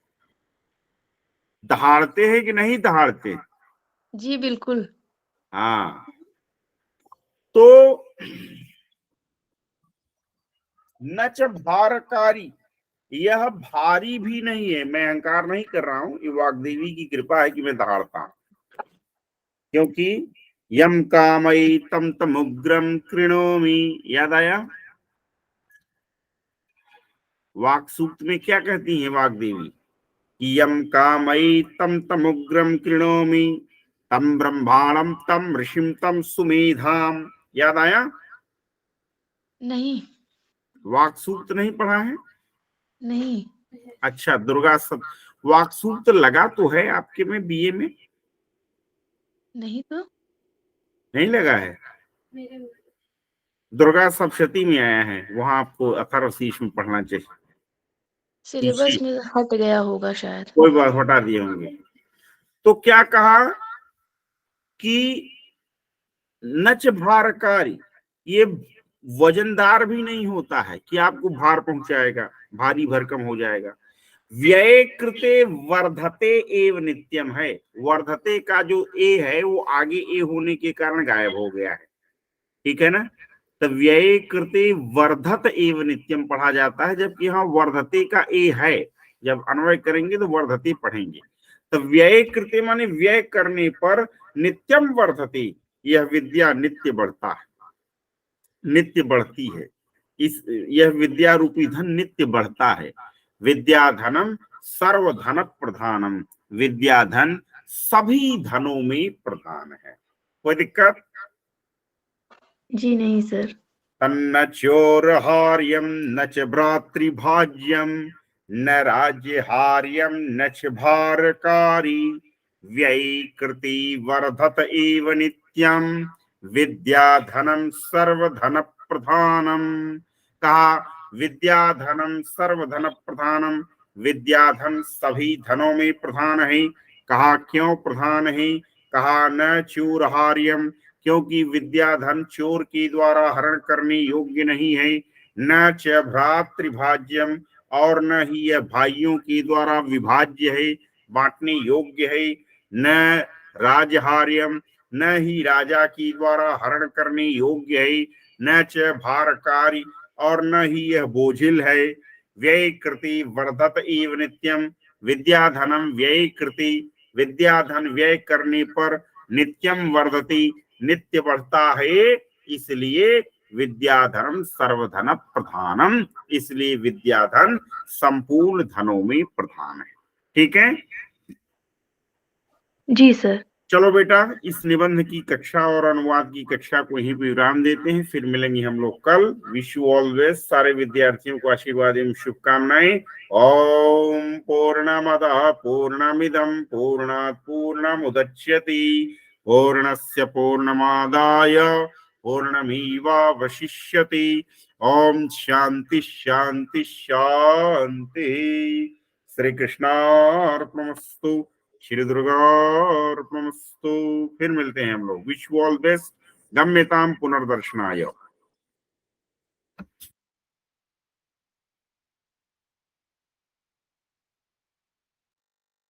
Speaker 1: दहाड़ते हैं कि नहीं दहाड़ते?
Speaker 2: जी बिल्कुल।
Speaker 1: हाँ। तो न च भारकारी, यह भारी भी नहीं है। मैं अहंकार नहीं कर रहा हूं, ये वाग्देवी की कृपा है कि मैं दहाड़ता हूं, क्योंकि यम कामयि तम तमुग्रम कृणोमि। याद आया? वाक सूक्त में क्या कहती है वाग्देवी? कि यम कामयि तम तमुग्रम कृणोमि तम ब्रह्मांडम तम ऋषिम तम सुमेधाम। याद आया?
Speaker 2: नहीं।
Speaker 1: वाक सूक्त नहीं पढ़ा है?
Speaker 2: नहीं।
Speaker 1: अच्छा, दुर्गा सब वाक सूक्त लगा तो है आपके में बीए में?
Speaker 2: नहीं तो।
Speaker 1: नहीं लगा है?
Speaker 3: मेरे
Speaker 1: दुर्गा सप्तशती में आया है, वहां आपको अथर्वशीष में पढ़ना चाहिए।
Speaker 2: सिलेबस में हट गया होगा शायद।
Speaker 1: कोई बात, हटा दिए होंगे। तो क्या कहा कि नच भारकारी, ये वजनदार भी नहीं होता है कि आपको भार पहुंचाएगा, भारी भरकम हो जाएगा। व्यय कृते वर्धते एव नित्यम है। वर्धते का जो ए है वो आगे ए होने के कारण गायब हो गया है, ठीक है ना। तो व्यय कृते वर्धत एव नित्यम पढ़ा जाता है, जबकि यहाँ वर्धते का ए है, जब अन्वय करेंगे तो वर्धते पढ़ेंगे। तो व्यय कृते माने व्यय करने पर नित्यम वर्धते, यह विद्या नित्य बढ़ता है, नित्य बढ़ती है। यह विद्या रूपी धन नित्य बढ़ता है। विद्या धनम सर्वधन प्रधानम, विद्या धन सभी धनों में प्रधान है। कोई दिक्कत?
Speaker 2: जी नहीं सर।
Speaker 1: तन्न चोरहार्यम न च भ्रातृभाज्यम न राज्यहार्यम न च भारकारी, व्ययी कृति वर्धत एव नित्यम, विद्याधनम सर्वधन प्रधानम। कहा विद्याधनम सर्वधन प्रधानम, विद्याधन सभी धनों में प्रधान है। कहा क्यों प्रधान है? कहा न चूरहार्यम, क्योंकि विद्याधन चोर के द्वारा हरण करने योग्य नहीं है। न च भ्रातृभाज्यम, और न ही यह भाइयों के द्वारा विभाज्य है, बांटने योग्य है। न राजहार्यम, न ही राजा के द्वारा हरण करने योग्य है। न च भारकारी, और न ही यह बोझिल है। व्यय कृति वर्धत एव नित्यम, विद्याधनम व्यय कृति, विद्याधन व्यय करने पर नित्यम वर्धति, नित्य बढ़ता है। इसलिए विद्याधन सर्वधन प्रधानम, इसलिए विद्याधन संपूर्ण धनों में प्रधान है। ठीक है?
Speaker 2: जी सर।
Speaker 1: चलो बेटा, इस निबंध की कक्षा और अनुवाद की कक्षा को यहीं पे विराम देते हैं, फिर मिलेंगे हम लोग कल। Wish you all best. सारे विद्यार्थियों को आशीर्वाद एवं शुभकामनाएं। ओम पूर्णमदः पूर्णमिदं पूर्णात् पूर्णमुदच्यते पूर्णस्य पूर्णमादाय पूर्णमेवावशिष्यते। ओम शांति शांति शांति। श्री कृष्णार्पणमस्तु, श्री दुर्गार्पणमस्तु। फिर मिलते हैं हम लोग। Wish you all best. गम्यताम पुनर्दर्शनाय।